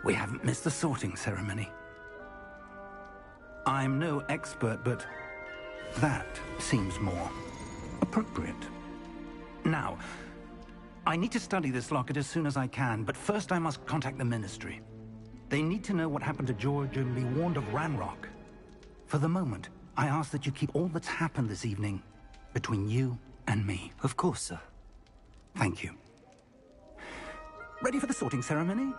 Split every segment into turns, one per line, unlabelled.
We haven't missed the sorting ceremony. I'm no expert, but that seems more appropriate. Now, I need to study this locket as soon as I can, but first I must contact the Ministry. They need to know what happened to George and be warned of Ragnarok. For the moment, I ask that you keep all that's happened this evening between you and me.
Of course, sir.
Thank you. Ready for the sorting ceremony?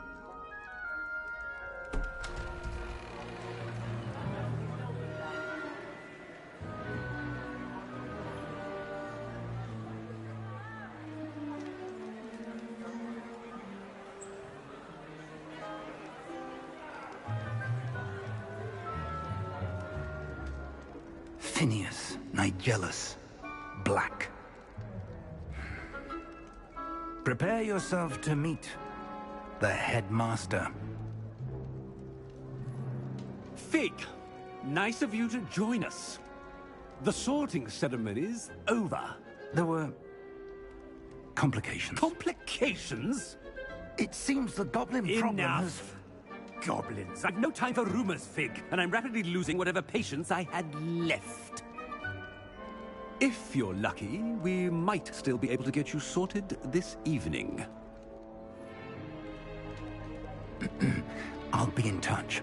Phineas, Nigellus, Black. Prepare yourself to meet the headmaster.
Fig, nice of you to join us. The sorting ceremony's over.
There were complications.
Complications?
It seems the goblin problem has...
Enough! Goblins. I've no time for rumors, Fig, and I'm rapidly losing whatever patience I had left. If you're lucky, we might still be able to get you sorted this evening.
I'll be in touch.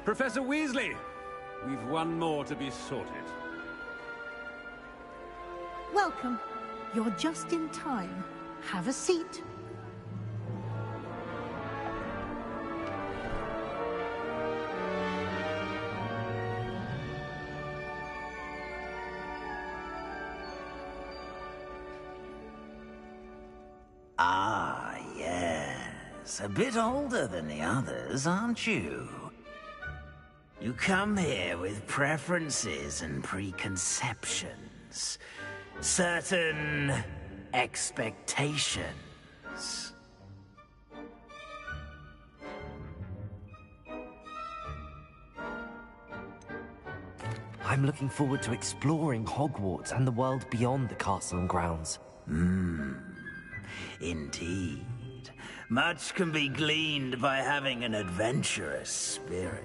Professor Weasley, we've one more to be sorted.
Welcome. You're just in time. Have a seat.
Ah, yes. A bit older than the others, aren't you? You come here with preferences and preconceptions. Certain expectations.
I'm looking forward to exploring Hogwarts and the world beyond the castle and grounds.
Indeed. Much can be gleaned by having an adventurous spirit.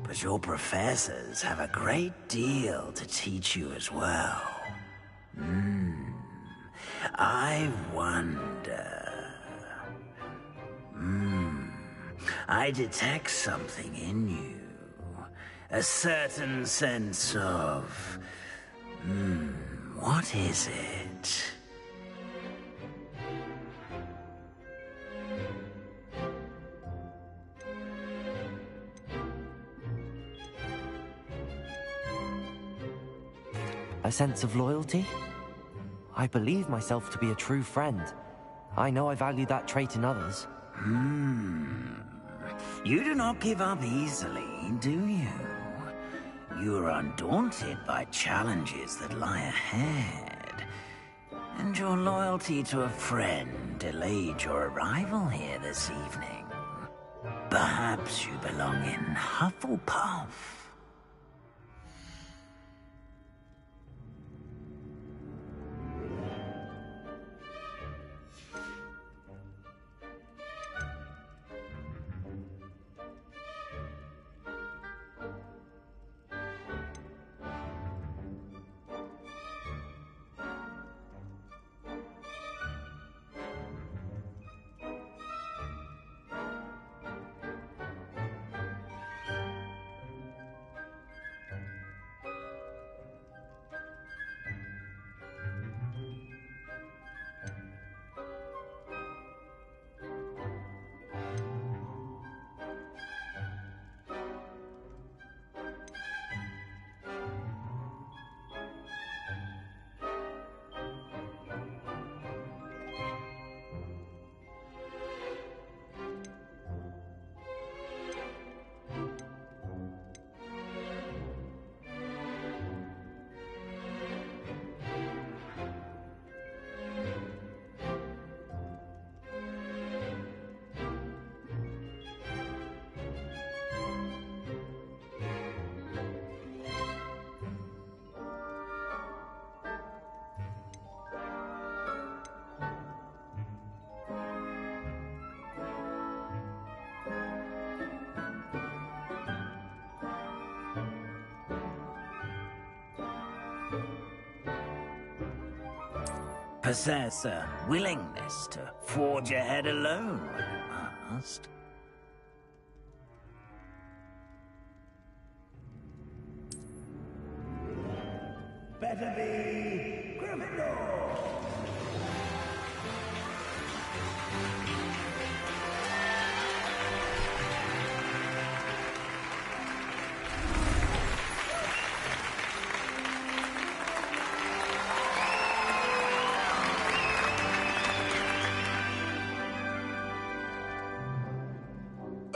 But your professors have a great deal to teach you as well. I wonder... I detect something in you. A certain sense of... what is it?
A sense of loyalty? I believe myself to be a true friend. I know I value that trait in others.
You do not give up easily, do you? You are undaunted by challenges that lie ahead. And your loyalty to a friend delayed your arrival here this evening. Perhaps you belong in Hufflepuff. possess a willingness to forge ahead alone when you must.
Better be Gryffindor!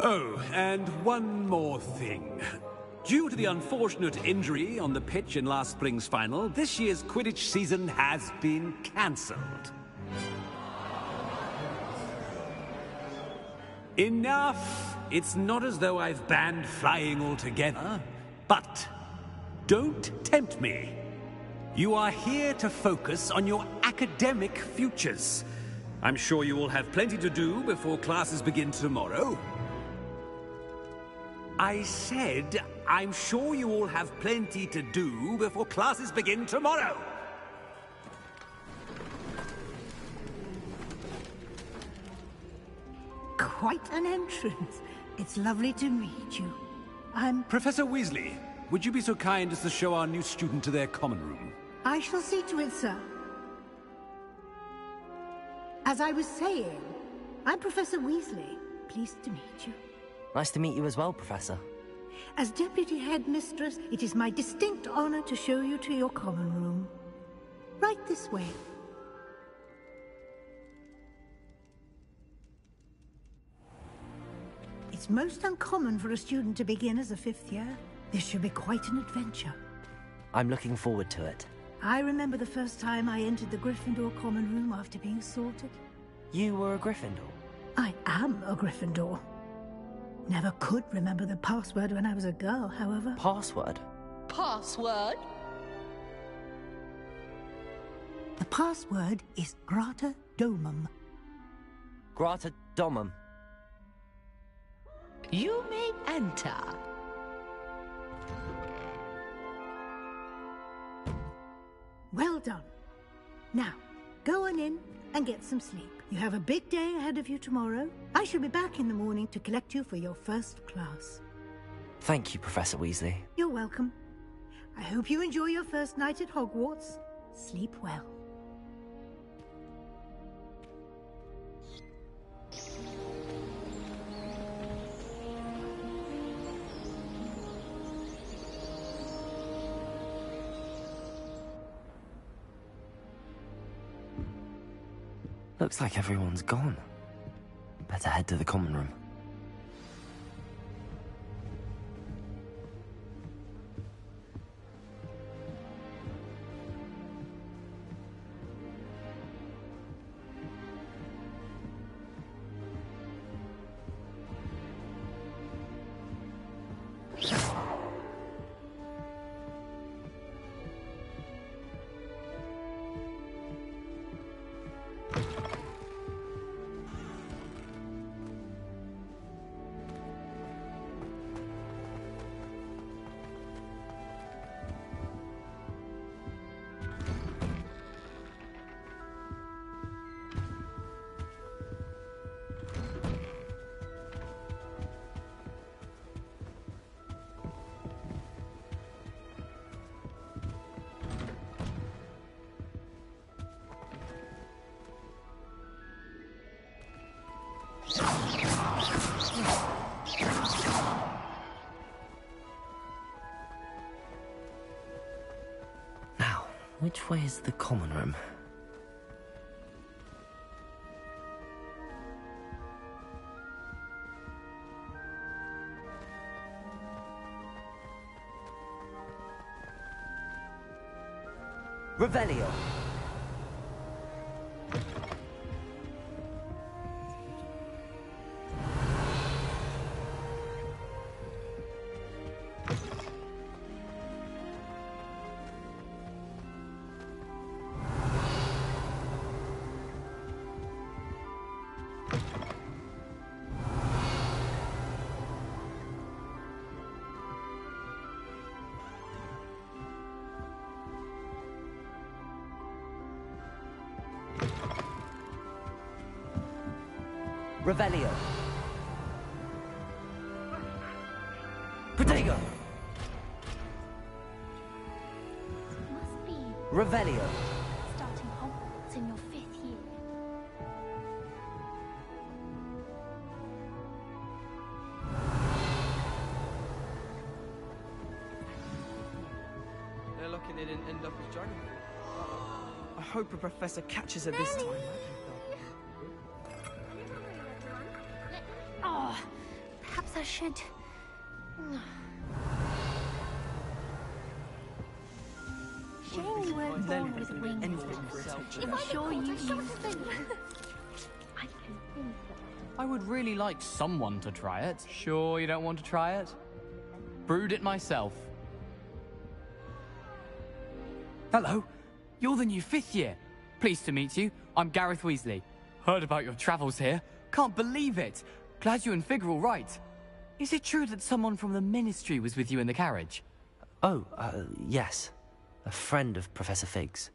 Oh, and one more thing. Due to the unfortunate injury on the pitch in last spring's final, this year's Quidditch season has been cancelled. Enough! It's not as though I've banned flying altogether, but don't tempt me. You are here to focus on your academic futures. I'm sure you will have plenty to do before classes begin tomorrow. I said, I'm sure you all have plenty to do before classes begin tomorrow.
Quite an entrance. It's lovely to meet you.
Professor Weasley, would you be so kind as to show our new student to their common room?
I shall see to it, sir. As I was saying, I'm Professor Weasley. Pleased to meet you.
Nice to meet you as well, Professor.
As Deputy Headmistress, it is my distinct honor to show you to your common room. Right this way. It's most uncommon for a student to begin as a fifth year. This should be quite an adventure.
I'm looking forward to it.
I remember the first time I entered the Gryffindor common room after being sorted.
You were a Gryffindor?
I am a Gryffindor. Never could remember the password when I was a girl, however.
Password?
Password?
The password is Grata Domum.
Grata Domum.
You may enter.
Well done. Now, go on in and get some sleep. You have a big day ahead of you tomorrow. I shall be back in the morning to collect you for your first class.
Thank you, Professor Weasley.
You're welcome. I hope you enjoy your first night at Hogwarts. Sleep well.
Looks like everyone's gone. Better head to the common room. Now, which way is the common room? Revelio. Revelio. Protego.
Must be
Revelio.
starting Hogwarts in your 5th year.
They're lucky they didn't end up as dragon. I hope a professor catches her this time.
Oh, perhaps I should. Shame you weren't born with wings. I'm sure you used them. I can think
I would really like someone to try it. Sure you don't want to try it? Brewed it myself. Hello, you're the new 5th year. Pleased to meet you. I'm Gareth Weasley. Heard about your travels here. Can't believe it. Glad you and Fig are all right. Is it true that someone from the Ministry was with you in the carriage?
Oh, yes. A friend of Professor Fig's.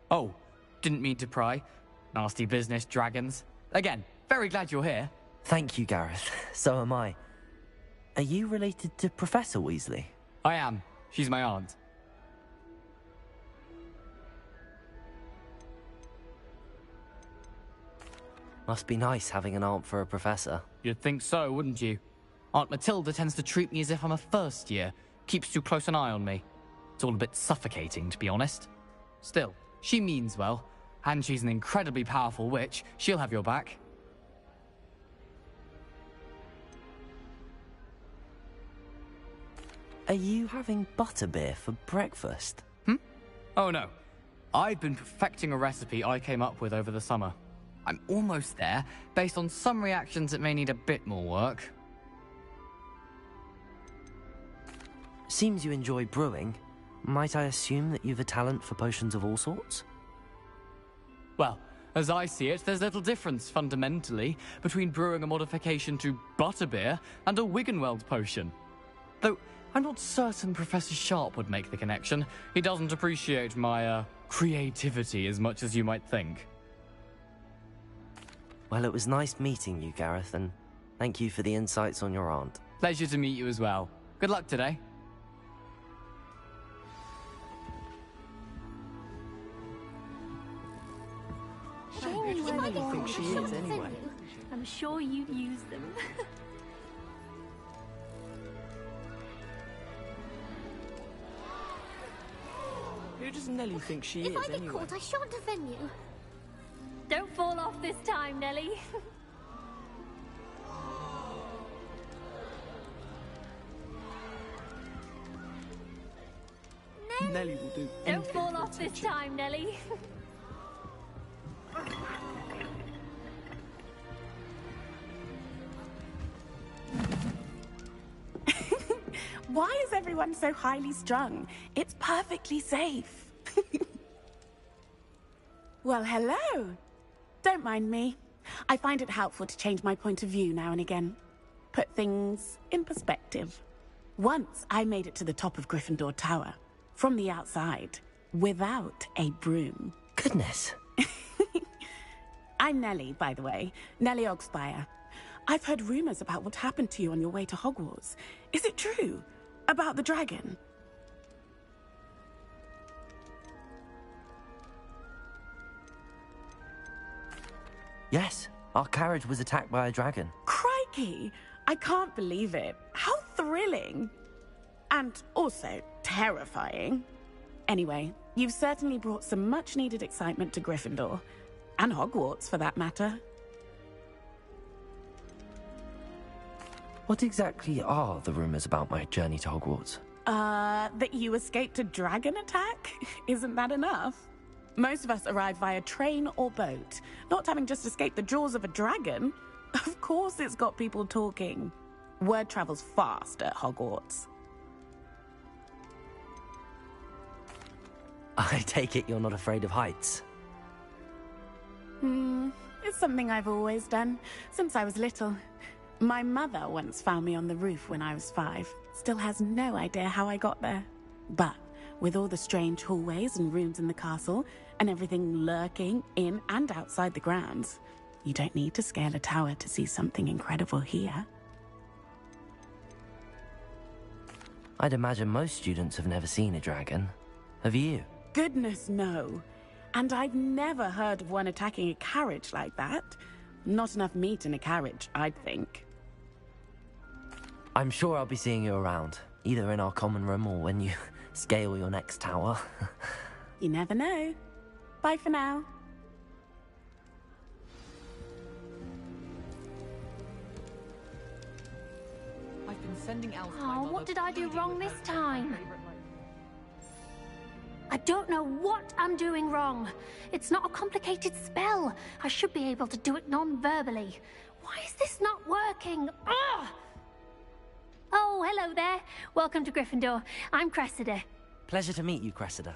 Oh, didn't mean to pry. Nasty business, dragons. Again, very glad you're here.
Thank you, Gareth. So am I. Are you related to Professor Weasley?
I am. She's my aunt.
Must be nice having an aunt for a professor.
You'd think so, wouldn't you? Aunt Matilda tends to treat me as if I'm a first year. Keeps too close an eye on me. It's all a bit suffocating, to be honest. Still, she means well. And she's an incredibly powerful witch. She'll have your back.
Are you having butterbeer for breakfast?
Oh no. I've been perfecting a recipe I came up with over the summer. I'm almost there. Based on some reactions, it may need a bit more work.
Seems you enjoy brewing. Might I assume that you've a talent for potions of all sorts?
Well, as I see it, there's little difference, fundamentally, between brewing a modification to butterbeer and a Wiggenweld potion. Though, I'm not certain Professor Sharp would make the connection. He doesn't appreciate my, creativity as much as you might think.
Well, it was nice meeting you, Gareth, and thank you for the insights on your aunt.
Pleasure to meet you as well. Good luck today.
Shame you weren't born
think
with
she
wings.
is, anyway.
I'm sure you used them.
Who does Nellie think she
If
is,
I get
anyway?
caught, I shan't defend you. Don't fall off this time, Nellie.
Nellie will do
Don't
anything
fall
for
off this
attention.
time, Nellie.
Why is everyone so highly strung? It's perfectly safe. Well, hello. Don't mind me. I find it helpful to change my point of view now and again. Put things in perspective. Once I made it to the top of Gryffindor Tower, from the outside, without a broom.
Goodness.
I'm Nellie, by the way. Nellie Ogspire. I've heard rumors about what happened to you on your way to Hogwarts. Is it true? About the dragon?
Yes, our carriage was attacked by a dragon.
Crikey! I can't believe it. How thrilling! And also terrifying. Anyway, you've certainly brought some much-needed excitement to Gryffindor. And Hogwarts, for that matter.
What exactly are the rumors about my journey to Hogwarts?
That you escaped a dragon attack? Isn't that enough? Most of us arrive via train or boat, not having just escaped the jaws of a dragon. Of course it's got people talking. Word travels fast at Hogwarts.
I take it you're not afraid of heights.
It's something I've always done, since I was little. My mother once found me on the roof when I was 5. Still has no idea how I got there. But with all the strange hallways and rooms in the castle, and everything lurking in and outside the grounds, You don't need to scale a tower to see something incredible here.
I'd imagine most students have never seen a dragon. Have you?
Goodness, no. And I've never heard of one attacking a carriage like that. Not enough meat in a carriage, I'd think.
I'm sure I'll be seeing you around, either in our common room or when you scale your next tower.
You never know. Bye for now.
I've been sending Alice.
Oh, what did I do wrong this time? I don't know what I'm doing wrong. It's not a complicated spell. I should be able to do it non-verbally. Why is this not working? Ugh! Oh, hello there. Welcome to Gryffindor. I'm Cressida.
Pleasure to meet you, Cressida.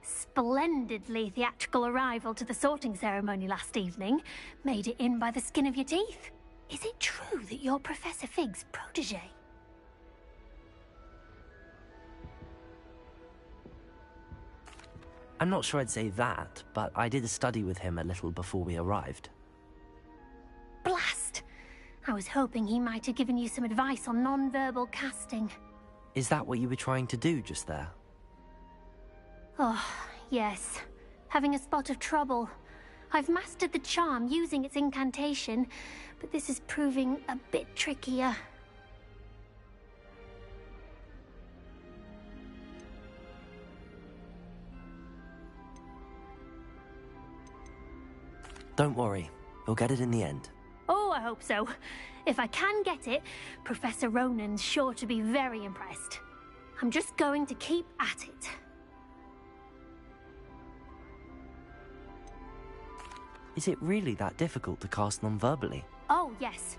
Splendidly theatrical arrival to the sorting ceremony last evening. Made it in by the skin of your teeth. Is it true that you're Professor Fig's protege?
I'm not sure I'd say that, but I did study with him a little before we arrived.
Blast! I was hoping he might have given you some advice on non-verbal casting.
Is that what you were trying to do just there?
Oh, yes. Having a spot of trouble. I've mastered the charm using its incantation, but this is proving a bit trickier.
Don't worry, we'll get it in the end.
Oh, I hope so. If I can get it, Professor Ronan's sure to be very impressed. I'm just going to keep at it.
Is it really that difficult to cast non-verbally?
Oh, yes.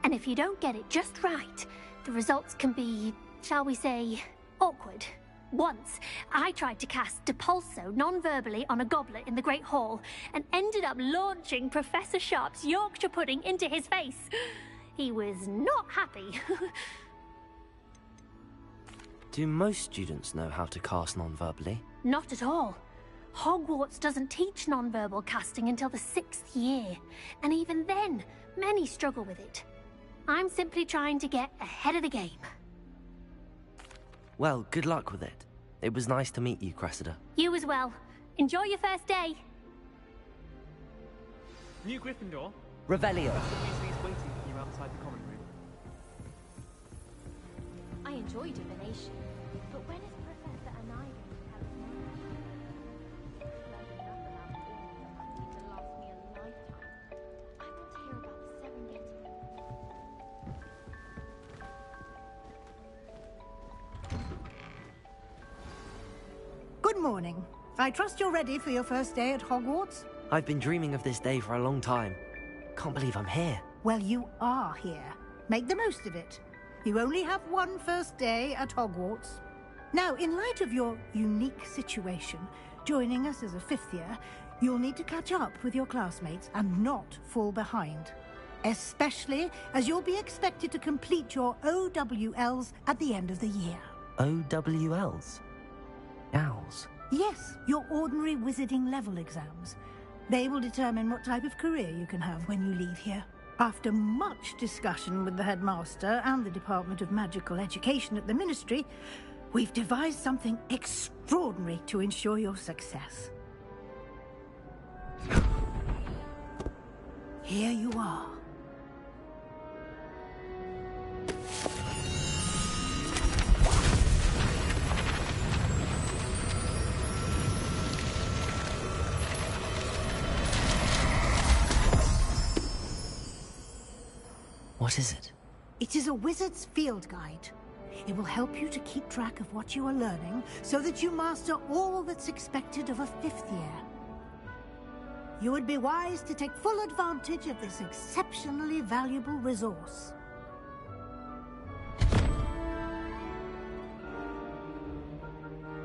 And if you don't get it just right, the results can be, shall we say, awkward. Once, I tried to cast Depulso non-verbally on a goblet in the Great Hall and ended up launching Professor Sharp's Yorkshire pudding into his face. He was not happy.
Do most students know how to cast non-verbally?
Not at all. Hogwarts doesn't teach non-verbal casting until the 6th year, and even then, many struggle with it. I'm simply trying to get ahead of the game.
Well, good luck with it. It was nice to meet you, Cressida.
You as well. Enjoy your first day.
New Gryffindor.
Revelio.
Weasley's waiting for you outside the common room.
I enjoy divination, but when is Professor and I going to have it? Enough about all the money to last me a lifetime. I want to hear about the Serengeti.
Good morning. I trust you're ready for your first day at Hogwarts?
I've been dreaming of this day for a long time. Can't believe I'm here.
Well, you are here. Make the most of it. You only have one first day at Hogwarts. Now, in light of your unique situation, joining us as a 5th year, you'll need to catch up with your classmates and not fall behind. Especially as you'll be expected to complete your OWLs at the end of the year.
OWLs? Owls?
Yes, your ordinary wizarding level exams. They will determine what type of career you can have when you leave here. After much discussion with the headmaster and the Department of Magical Education at the Ministry, we've devised something extraordinary to ensure your success. Here you are.
What is it?
It is a wizard's field guide. It will help you to keep track of what you are learning so that you master all that's expected of a 5th year. You would be wise to take full advantage of this exceptionally valuable resource.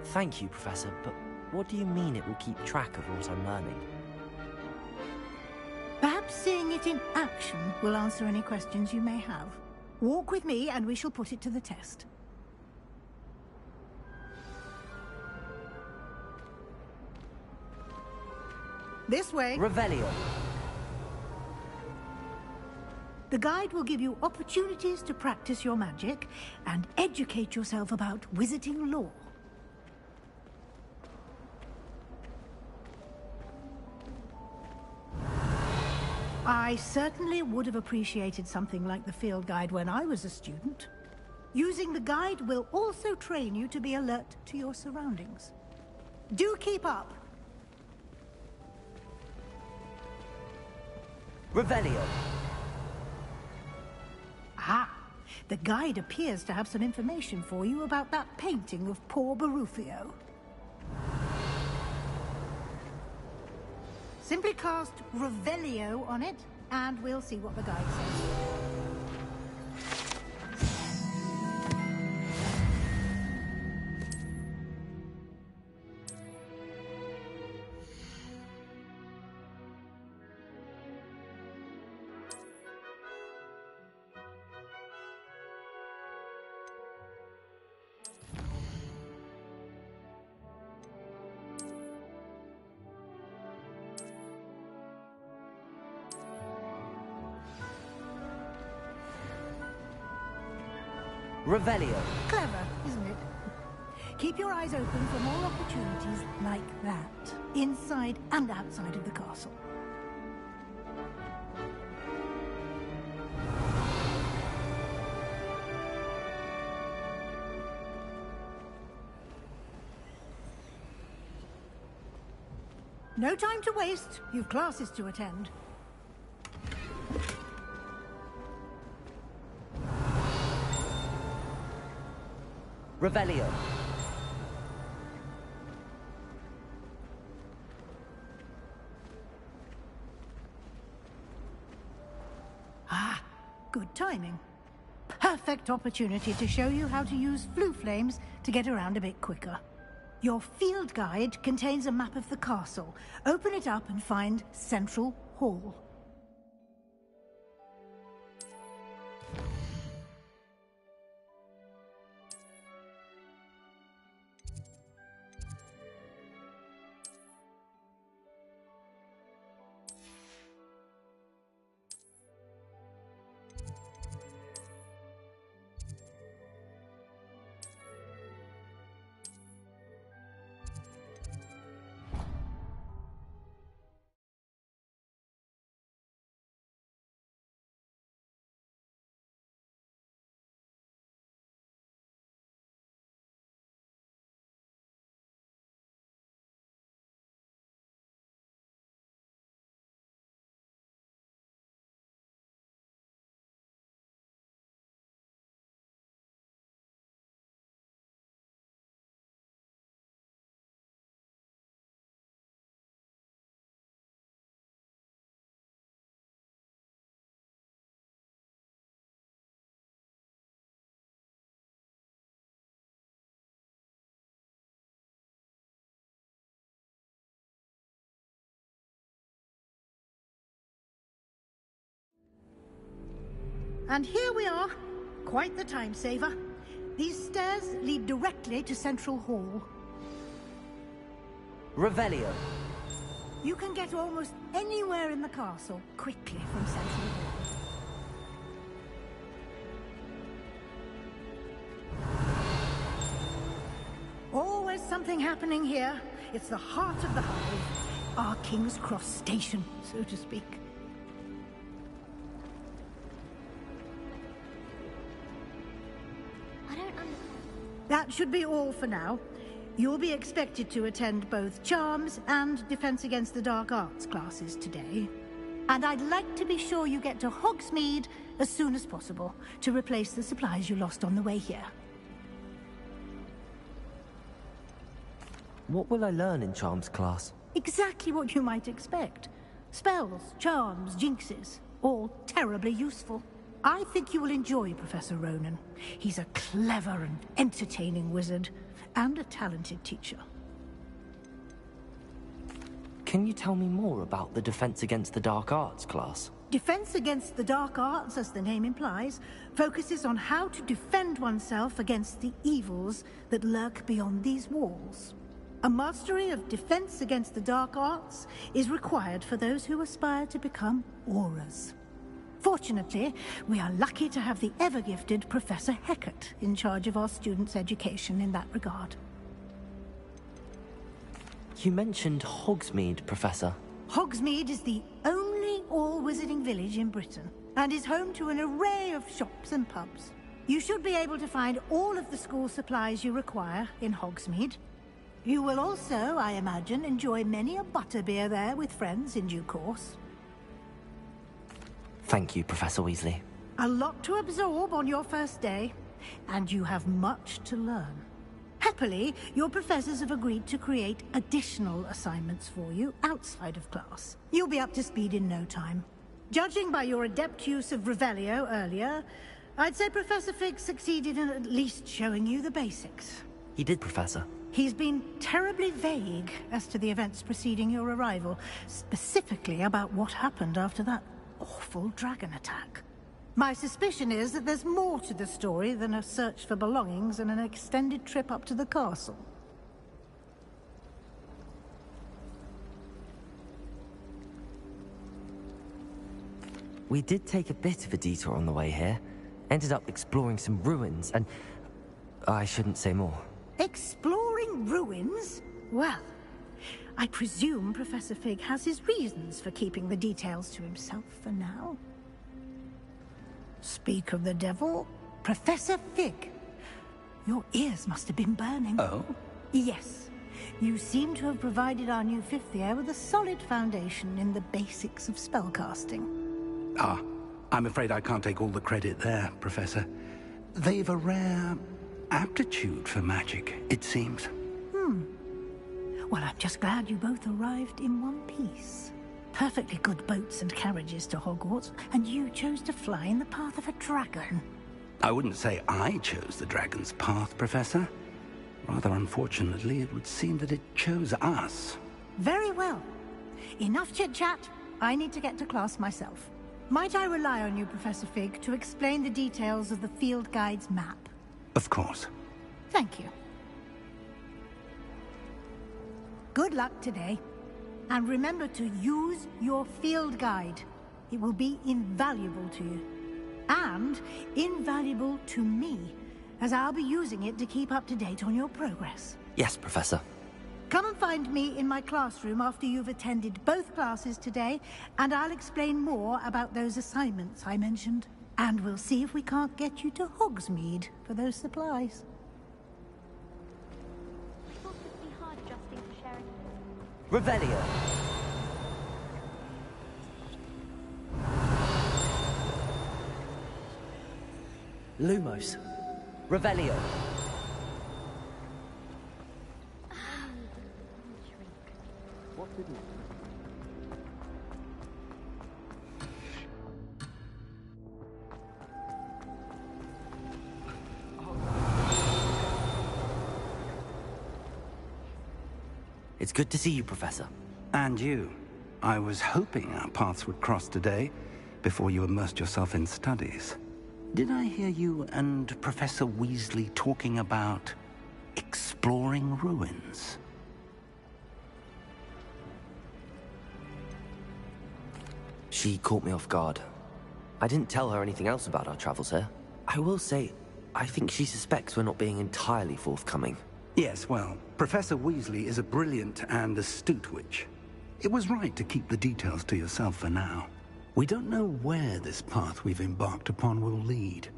Thank you, Professor, but what do you mean it will keep track of what I'm learning?
Perhaps seeing it in action will answer any questions you may have. Walk with me and we shall put it to the test. This way.
Revelio.
The guide will give you opportunities to practice your magic and educate yourself about wizarding lore. I certainly would have appreciated something like the field guide when I was a student. Using the guide will also train you to be alert to your surroundings. Do keep up!
Revelio.
Ah, the guide appears to have some information for you about that painting of poor Barufio. Simply cast Revelio on it, and we'll see what the guide says.
Revelio.
Clever, isn't it? Keep your eyes open for more opportunities like that, inside and outside of the castle. No time to waste. You've classes to attend.
Revelio.
Ah, good timing. Perfect opportunity to show you how to use flue flames to get around a bit quicker. Your field guide contains a map of the castle. Open it up and find Central Hall. And here we are. Quite the time saver. These stairs lead directly to Central Hall.
Revelio.
You can get almost anywhere in the castle quickly from Central Hall. Always something happening here. It's the heart of the hive. Our King's Cross station, so to speak. That should be all for now. You'll be expected to attend both Charms and Defense Against the Dark Arts classes today. And I'd like to be sure you get to Hogsmeade as soon as possible to replace the supplies you lost on the way here.
What will I learn in Charms class?
Exactly what you might expect. Spells, charms, jinxes, all terribly useful. I think you will enjoy Professor Ronan. He's a clever and entertaining wizard, and a talented teacher.
Can you tell me more about the Defense Against the Dark Arts class?
Defense Against the Dark Arts, as the name implies, focuses on how to defend oneself against the evils that lurk beyond these walls. A mastery of Defense Against the Dark Arts is required for those who aspire to become Auras. Fortunately, we are lucky to have the ever-gifted Professor Heckert in charge of our students' education in that regard.
You mentioned Hogsmeade, Professor.
Hogsmeade is the only all-wizarding village in Britain, and is home to an array of shops and pubs. You should be able to find all of the school supplies you require in Hogsmeade. You will also, I imagine, enjoy many a butterbeer there with friends in due course.
Thank you, Professor Weasley.
A lot to absorb on your first day, and you have much to learn. Happily, your professors have agreed to create additional assignments for you outside of class. You'll be up to speed in no time. Judging by your adept use of Revelio earlier, I'd say Professor Fig succeeded in at least showing you the basics.
He did, Professor.
He's been terribly vague as to the events preceding your arrival, specifically about what happened after that awful dragon attack. My suspicion is that there's more to the story than a search for belongings and an extended trip up to the castle.
We did take a bit of a detour on the way here. Ended up exploring some ruins, and I shouldn't say more.
Exploring ruins? Well, I presume Professor Fig has his reasons for keeping the details to himself for now. Speak of the devil, Professor Fig. Your ears must have been burning.
Oh?
Yes. You seem to have provided our new fifth year with a solid foundation in the basics of spellcasting.
Ah, I'm afraid I can't take all the credit there, Professor. They've a rare aptitude for magic, it seems.
Well, I'm just glad you both arrived in one piece. Perfectly good boats and carriages to Hogwarts, and you chose to fly in the path of a dragon.
I wouldn't say I chose the dragon's path, Professor. Rather unfortunately, it would seem that it chose us.
Very well. Enough chit-chat. I need to get to class myself. Might I rely on you, Professor Fig, to explain the details of the field guide's map?
Of course.
Thank you. Good luck today. And remember to use your field guide. It will be invaluable to you. And invaluable to me, as I'll be using it to keep up to date on your progress.
Yes, Professor.
Come and find me in my classroom after you've attended both classes today, and I'll explain more about those assignments I mentioned. And we'll see if we can't get you to Hogsmeade for those supplies.
Revelio. Lumos. Revelio. It's good to see you, Professor.
And you. I was hoping our paths would cross today, before you immersed yourself in studies. Did I hear you and Professor Weasley talking about exploring ruins?
She caught me off guard. I didn't tell her anything else about our travels here. I will say, I think she suspects we're not being entirely forthcoming.
Yes, well, Professor Weasley is a brilliant and astute witch. It was right to keep the details to yourself for now. We don't know where this path we've embarked upon will lead.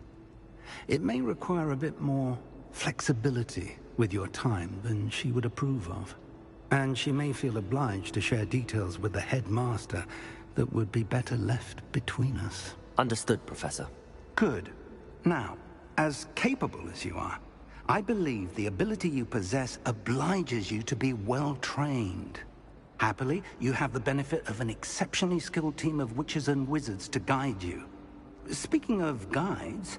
It may require a bit more flexibility with your time than she would approve of. And she may feel obliged to share details with the headmaster that would be better left between us.
Understood, Professor.
Good. Now, as capable as you are, I believe the ability you possess obliges you to be well-trained. Happily, you have the benefit of an exceptionally skilled team of witches and wizards to guide you. Speaking of guides,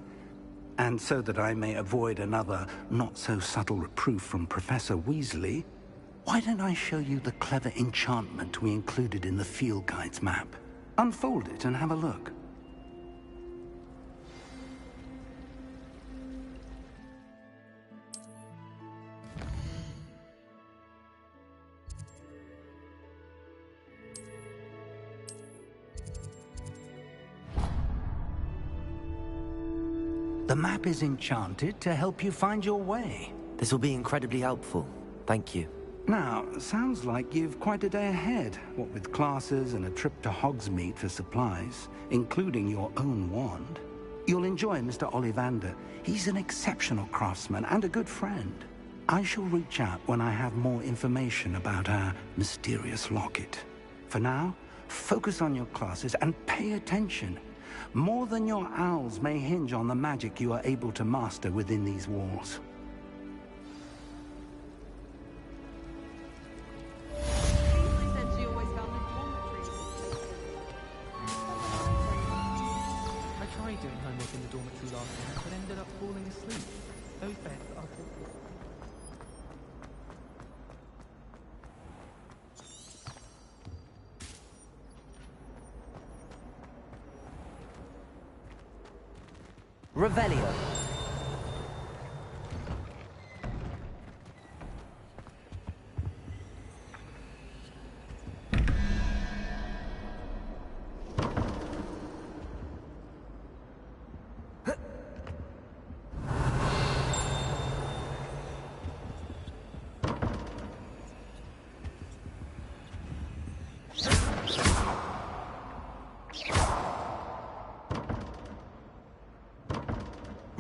and so that I may avoid another not-so-subtle reproof from Professor Weasley, why don't I show you the clever enchantment we included in the field guide's map? Unfold it and have a look. The map is enchanted to help you find your way.
This will be incredibly helpful. Thank you.
Now, sounds like you've quite a day ahead, what with classes and a trip to Hogsmeade for supplies, including your own wand. You'll enjoy Mr. Ollivander. He's an exceptional craftsman and a good friend. I shall reach out when I have more information about our mysterious locket. For now, focus on your classes and pay attention. More than your owls may hinge on the magic you are able to master within these walls.
Doing homework in the dormitory last night, but ended up falling asleep. Those beds are
Revelio.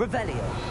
Revelio.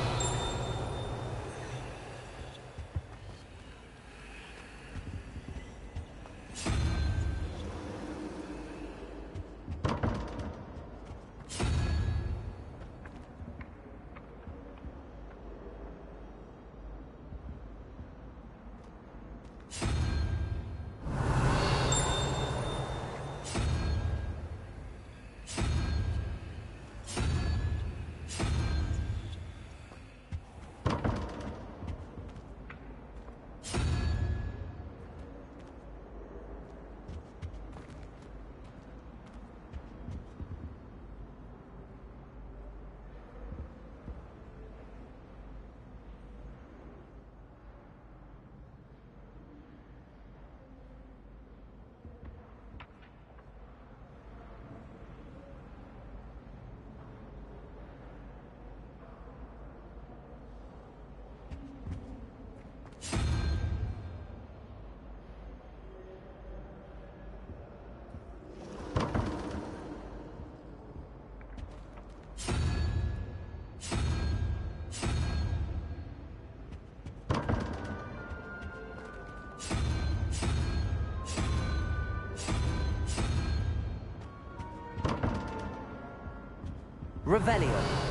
Revelio.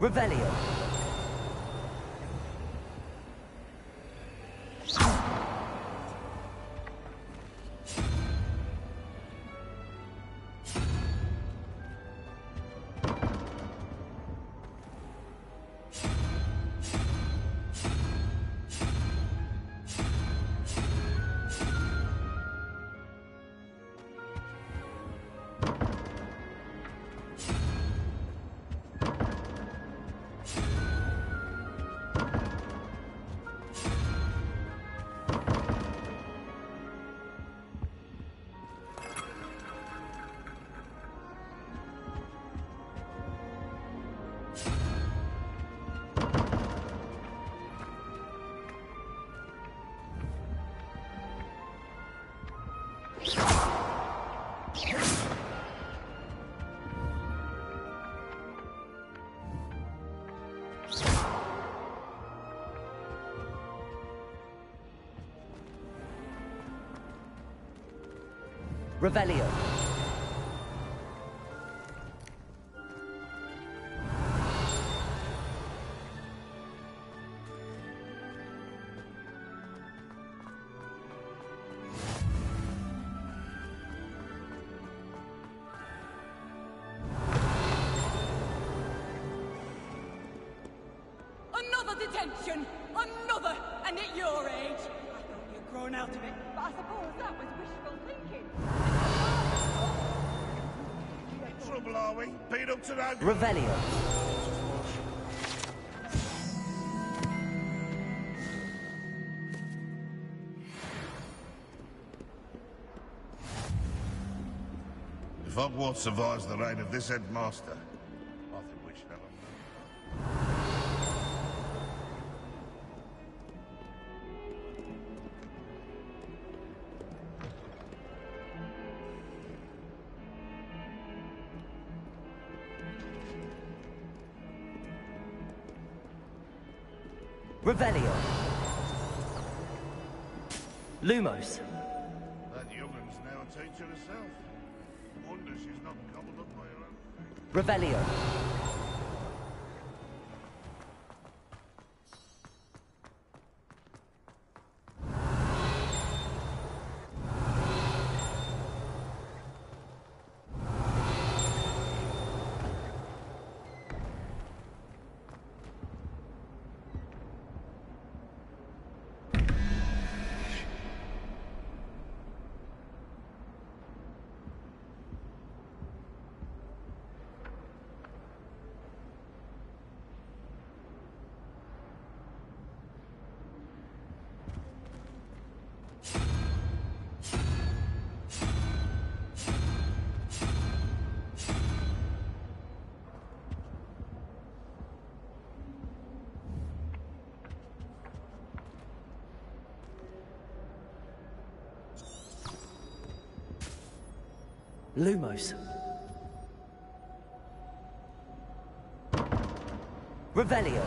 Revelio. Revelio.
Another detention! Another! And at your age! I thought you'd grown out of it, but I suppose that was wishful thinking.
In trouble, are we? Beat up to that.
Revelio.
If Hogwarts survives the reign of this headmaster, I think we should have a...
Revelio. Lumos.
That young'un's now a teacher herself. Wonder she's not gobbled up by her own.
Revelio. Lumos. Revelio.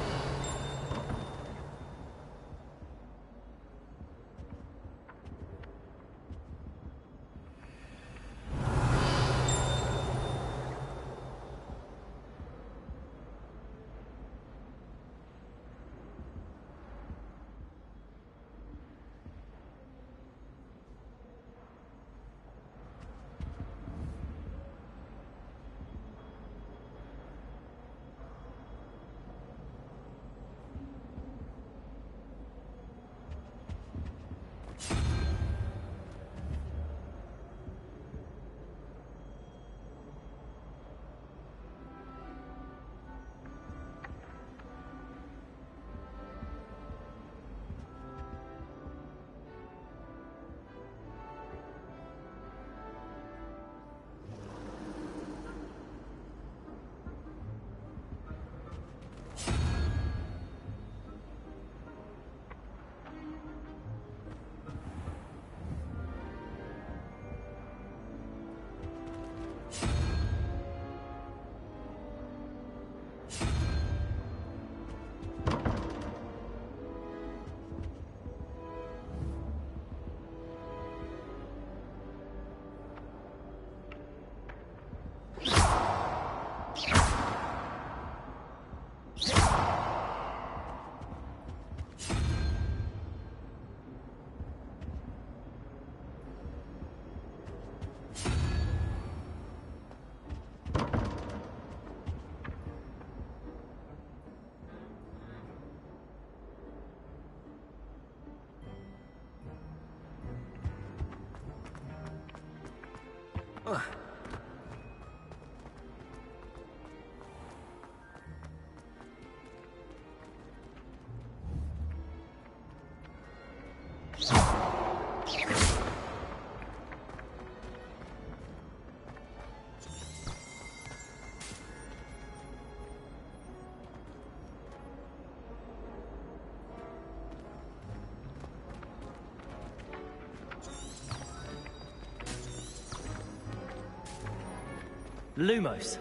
Lumos.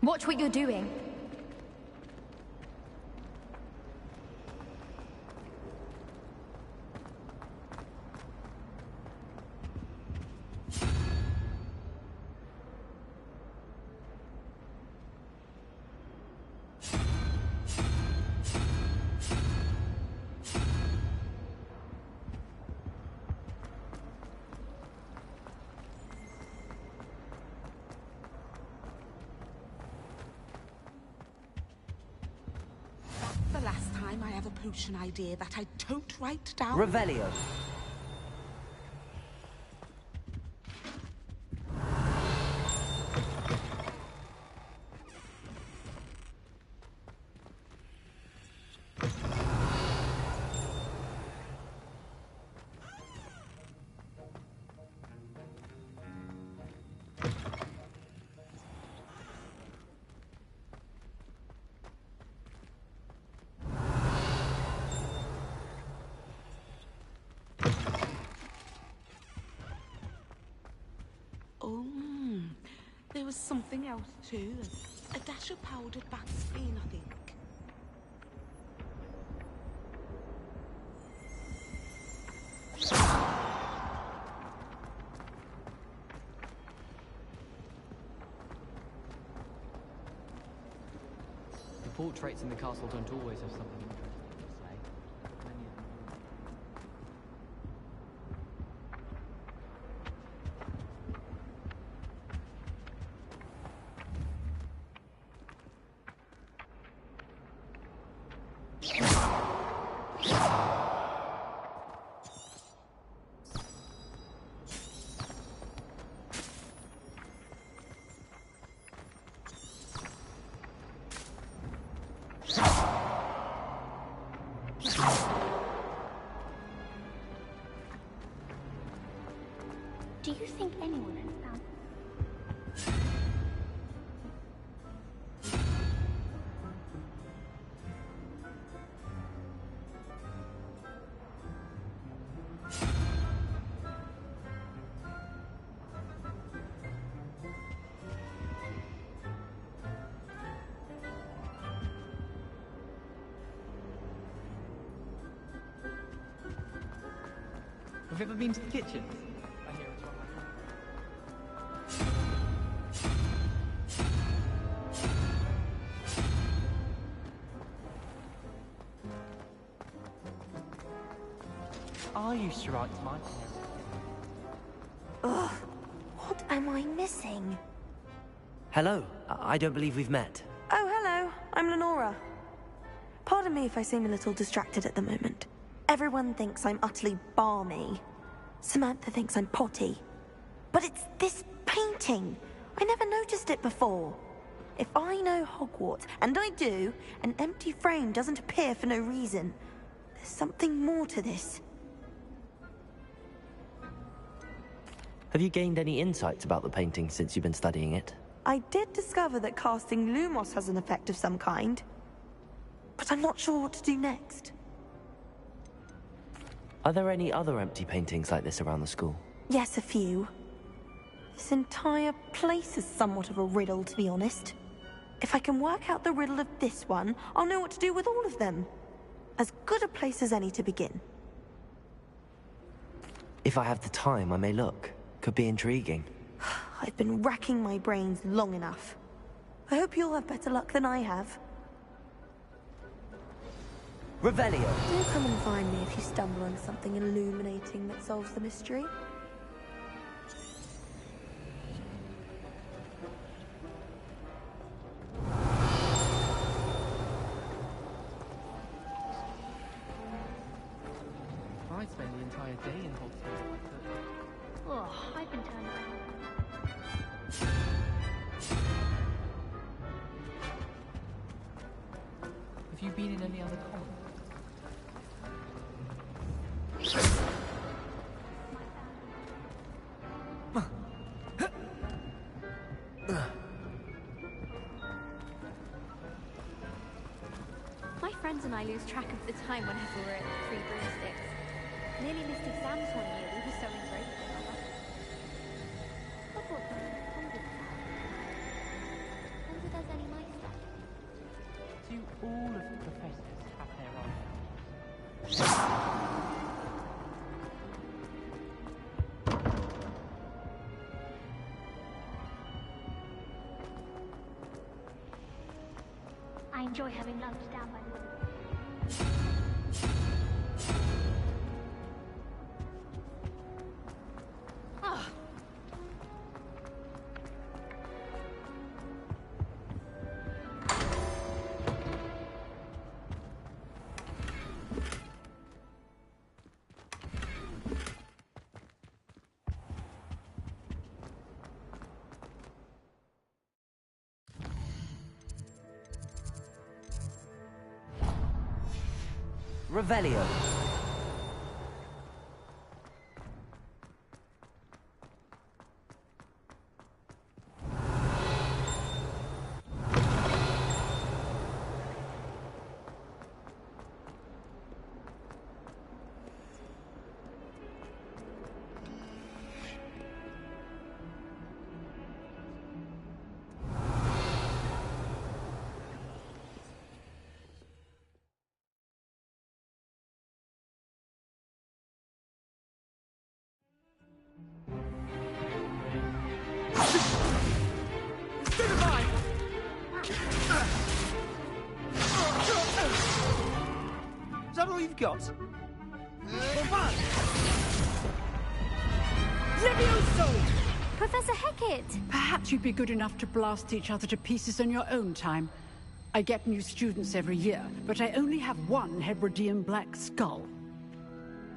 Watch what you're doing.
The last time I have a potion idea that I don't write down.
Revelio.
Oh, there was something else too. A dash of powdered bat spleen, I think.
The portraits in the castle don't always have something interesting to say. Many of them
Do you think anyone has found
Have you ever been to the kitchen? I hear it's one I used to write mine.
Ugh, what am I missing?
Hello. I don't believe we've met.
Oh, hello. I'm Lenora. Pardon me if I seem a little distracted at the moment. Everyone thinks I'm utterly balmy. Samantha thinks I'm potty. But it's this painting. I never noticed it before. If I know Hogwarts, and I do, an empty frame doesn't appear for no reason. There's something more to this.
Have you gained any insights about the painting since you've been studying it?
I did discover that casting Lumos has an effect of some kind. But I'm not sure what to do next.
Are there any other empty paintings like this around the school?
Yes, a few. This entire place is somewhat of a riddle, to be honest. If I can work out the riddle of this one, I'll know what to do with all of them. As good a place as any to begin.
If I have the time, I may look. Could be intriguing.
I've been racking my brains long enough. I hope you'll have better luck than I have.
Revelio!
Do come and find me if you stumble on something illuminating that solves the mystery.
I'd spend the entire day in Hogsmeade if I could.
Oh, I've been turned down.
Have you been in any other cons?
I lose track of the time whenever we're at Three Broomsticks. Nearly missed exams one year, we were so engrossed in our Hogwarts must have hundreds of hours. Wonder there's any mice left.
Do all of the professors have their own?
I enjoy having lunch down by the river.
Ah.
Revelio.
Is that all you've got?
Levioso!
Professor Hecat!
Perhaps you'd be good enough to blast each other to pieces in your own time. I get new students every year, but I only have one Hebridean black skull.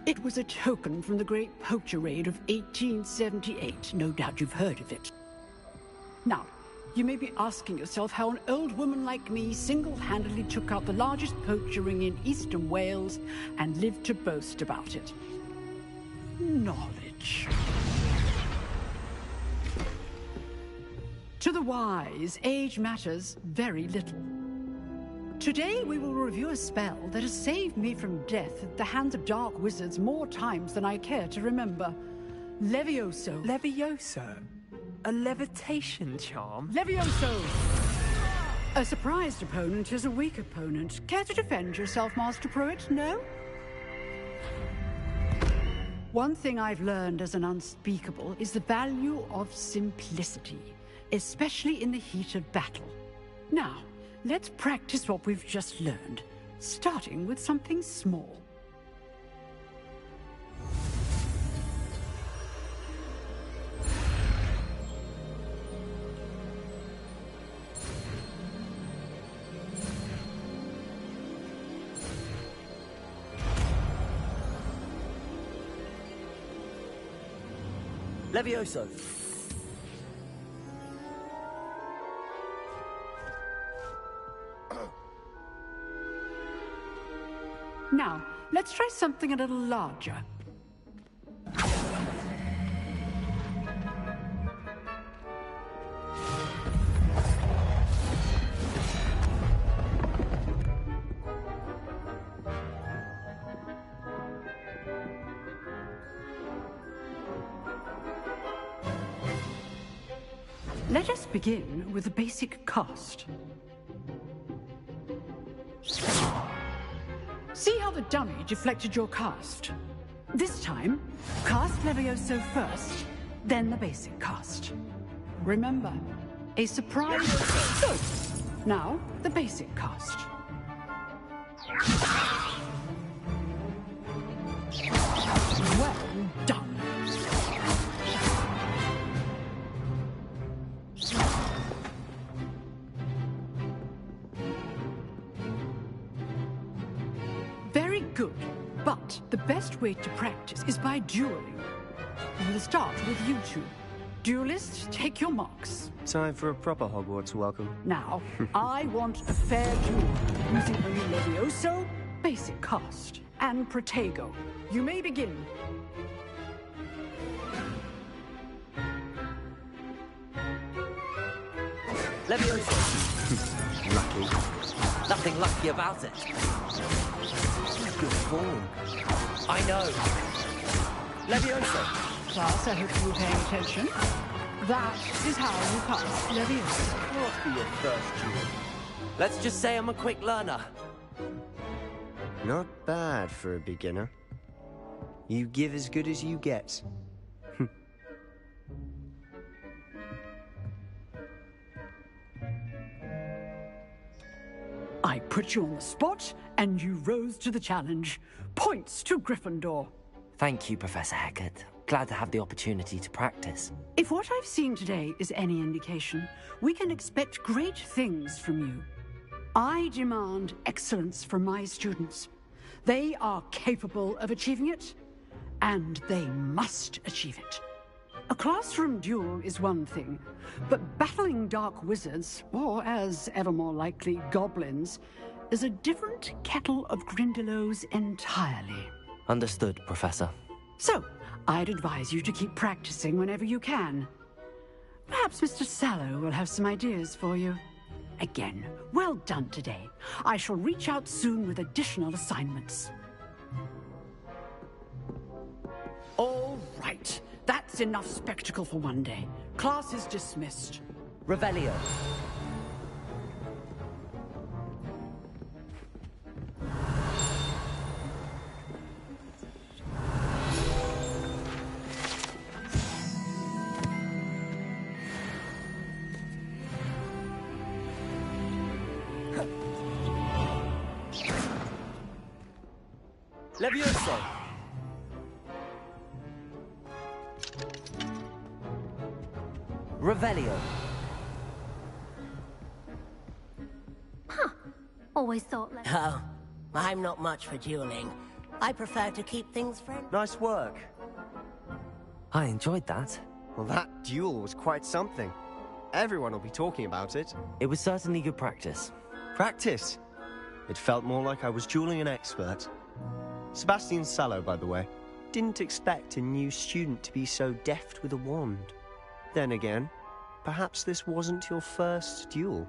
It was a token from the Great Poacher Raid of 1878. No doubt you've heard of it. Now, you may be asking yourself how an old woman like me single-handedly took out the largest poacher ring in eastern Wales and lived to boast about it. Knowledge. To the wise, age matters very little. Today we will review a spell that has saved me from death at the hands of dark wizards more times than I care to remember. Levioso.
Levioso? A levitation charm?
Levioso! A surprised opponent is a weak opponent. Care to defend yourself, Master Pruitt? No? One thing I've learned as an unspeakable is the value of simplicity, especially in the heat of battle. Now, let's practice what we've just learned, starting with something small.
Levioso.
Now, let's try something a little larger. Let us begin with the basic cast. See how the dummy deflected your cast? This time, cast Levioso first, then the basic cast. Remember, a surprise... Good! Now, the basic cast. Well done. Very good, but the best way to practice is by dueling. We'll start with you two. Duelists, take your marks.
Time for a proper Hogwarts welcome.
Now, I want a fair duel, using only Levioso, basic cast, and Protego. You may begin.
Levioso.
Lucky.
Nothing lucky about it. Good form. I know. Levioso.
Class, I hope you were paying attention. That is how you pass Leviosa.
What be your first duel?
Let's just say I'm a quick learner.
Not bad for a beginner. You give as good as you get.
I put you on the spot, and you rose to the challenge. Points to Gryffindor.
Thank you, Professor Hecat. Glad to have the opportunity to practice.
If what I've seen today is any indication, we can expect great things from you. I demand excellence from my students. They are capable of achieving it, and they must achieve it. A classroom duel is one thing, but battling dark wizards, or as ever more likely, goblins, is a different kettle of Grindylows entirely.
Understood, Professor.
So, I'd advise you to keep practicing whenever you can. Perhaps Mr. Sallow will have some ideas for you. Again, well done today. I shall reach out soon with additional assignments. All right. That's enough spectacle for one day. Class is dismissed.
Revelio. Levioso. Revelio.
Huh. Always thought like...
Oh, I'm not much for dueling. I prefer to keep things friendly.
Nice work.
I enjoyed that.
Well, that duel was quite something. Everyone will be talking about it.
It was certainly good practice.
Practice? It felt more like I was dueling an expert. Sebastian Sallow, by the way. Didn't expect a new student to be so deft with a wand. Then again, perhaps this wasn't your first duel.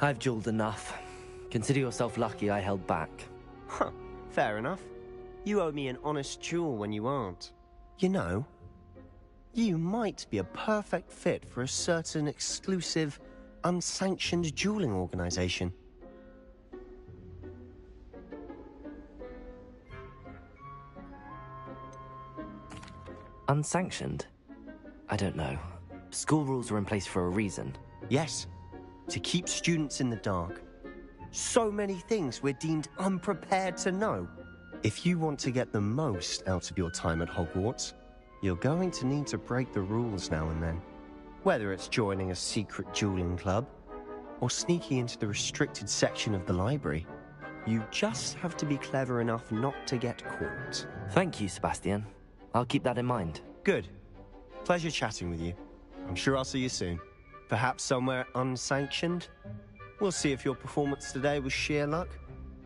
I've dueled enough. Consider yourself lucky I held back.
Huh, fair enough. You owe me an honest duel when you aren't. You know, you might be a perfect fit for a certain exclusive, unsanctioned dueling organization.
Unsanctioned? I don't know. School rules are in place for a reason.
Yes, to keep students in the dark. So many things we're deemed unprepared to know. If you want to get the most out of your time at Hogwarts, you're going to need to break the rules now and then. Whether it's joining a secret dueling club, or sneaking into the restricted section of the library, you just have to be clever enough not to get caught.
Thank you, Sebastian. I'll keep that in mind.
Good. Pleasure chatting with you. I'm sure I'll see you soon. Perhaps somewhere unsanctioned? We'll see if your performance today was sheer luck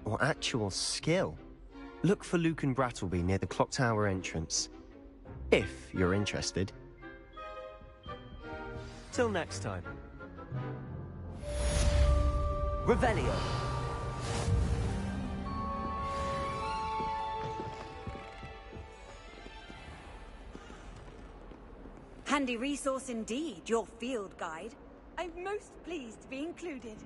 or actual skill. Look for Luke and Brattleby near the clock tower entrance, if you're interested. Till next time.
Revelio.
Handy resource indeed, your field guide. I'm most pleased to be included.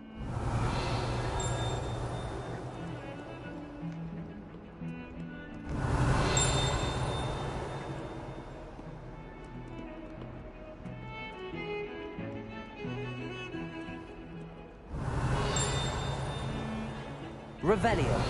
Revelio.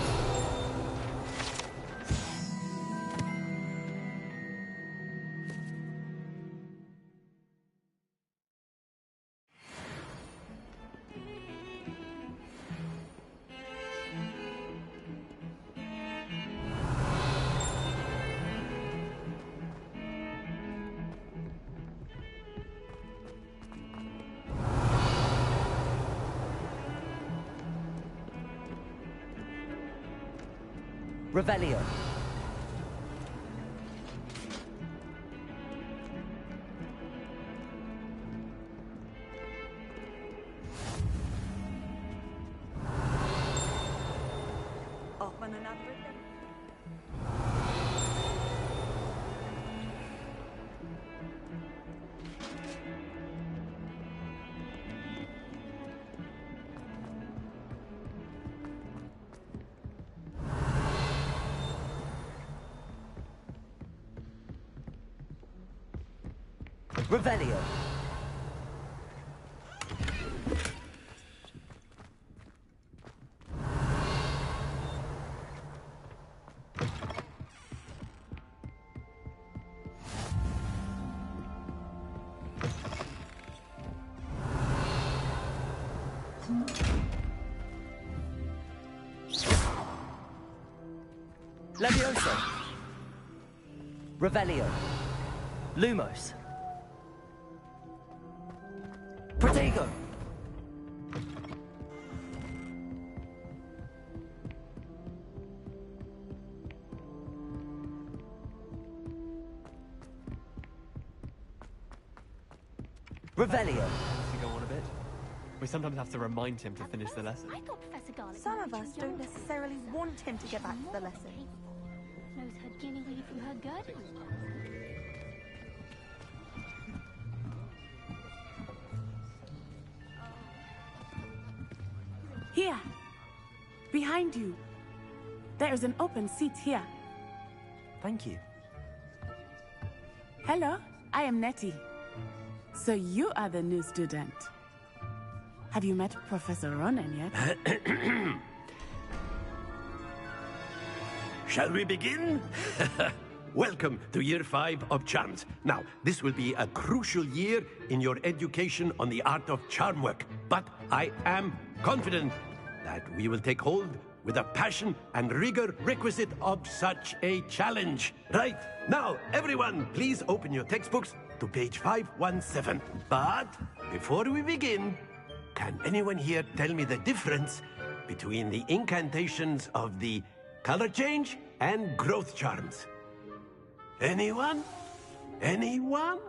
Revelio.
off on another adventure.
Revelio. Levioso. Revelio. Lumos. Protego. Revelio.
To go on a bit. We sometimes have to remind him to finish the lesson.
I thought Professor Garlic
Some
was
of us
young.
don't necessarily want him to get back to the lesson.
Knows her guinea weed from her girdle.
Here. Behind you. There is an open seat here.
Thank you.
Hello, I am Nettie. So you are the new student. Have you met Professor Ronan yet?
Shall we begin? Welcome to Year 5 of Charms. Now, this will be a crucial year in your education on the art of charm work. But I am confident that we will take hold with the passion and rigor requisite of such a challenge. Right, now, everyone, please open your textbooks to page 517. But before we begin, can anyone here tell me the difference between the incantations of the color change and growth charms? Anyone? Anyone?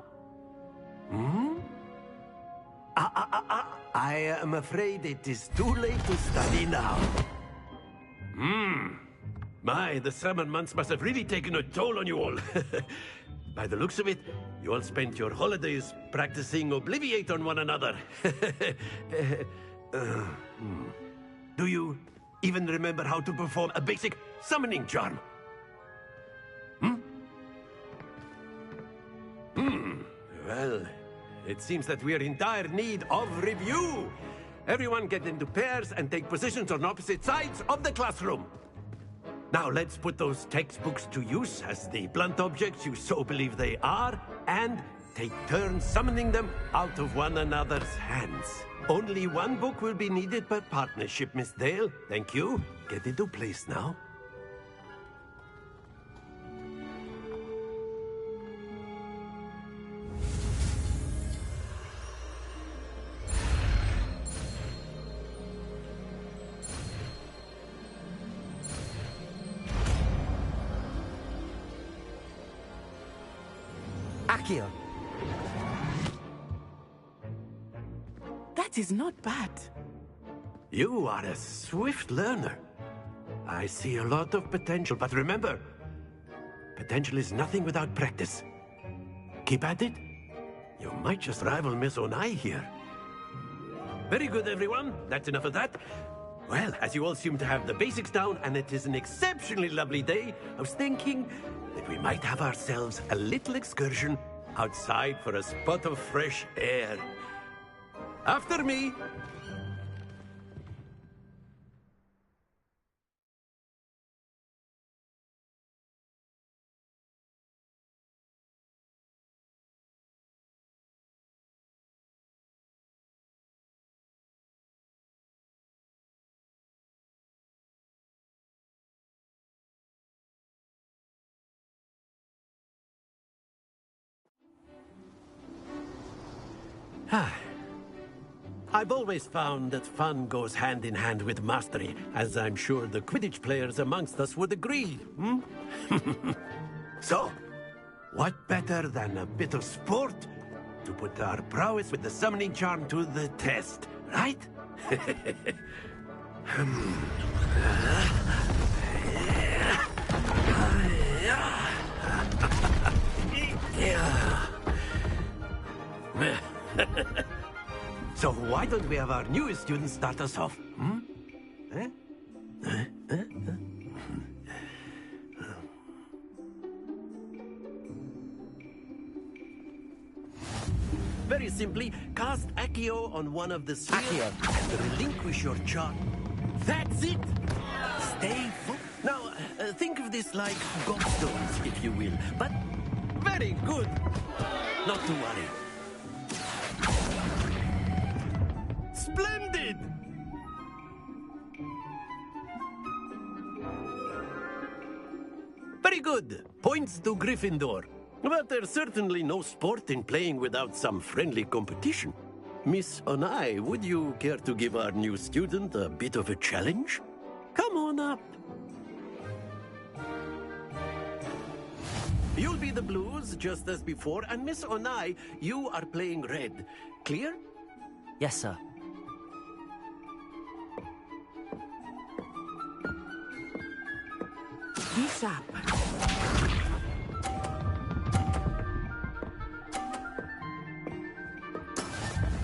I am afraid it is too late to study now. My, the summer months must have really taken a toll on you all. By the looks of it, you all spent your holidays practicing Obliviate on one another. Do you even remember how to perform a basic summoning charm? Well, it seems that we are in dire need of review. Everyone get into pairs and take positions on opposite sides of the classroom. Now let's put those textbooks to use as the blunt objects you so believe they are, and take turns summoning them out of one another's hands. Only one book will be needed per partnership, Miss Dale. Thank you. Get into place now.
Accio.
That is not bad.
You are a swift learner. I see a lot of potential, but remember, potential is nothing without practice. Keep at it. You might just rival Miss Onai here. Very good, everyone. That's enough of that. Well, as you all seem to have the basics down, and it is an exceptionally lovely day, I was thinking that we might have ourselves a little excursion outside for a spot of fresh air. After me. I've always found that fun goes hand in hand with mastery, as I'm sure the Quidditch players amongst us would agree. So, what better than a bit of sport to put our prowess with the summoning charm to the test, right? So why don't we have our newest student start us off? Hmm? Eh? Very simply, cast Accio on one of the spheres and relinquish your charge. That's it! Stay focused. Now, think of this like gobstones, if you will. But very good. Not to worry. Splendid! Very good. Points to Gryffindor. But there's certainly no sport in playing without some friendly competition. Miss Onai, would you care to give our new student a bit of a challenge? Come on up. You'll be the blues, just as before, and Miss Onai, you are playing red. Clear?
Yes, sir.
Be sharp.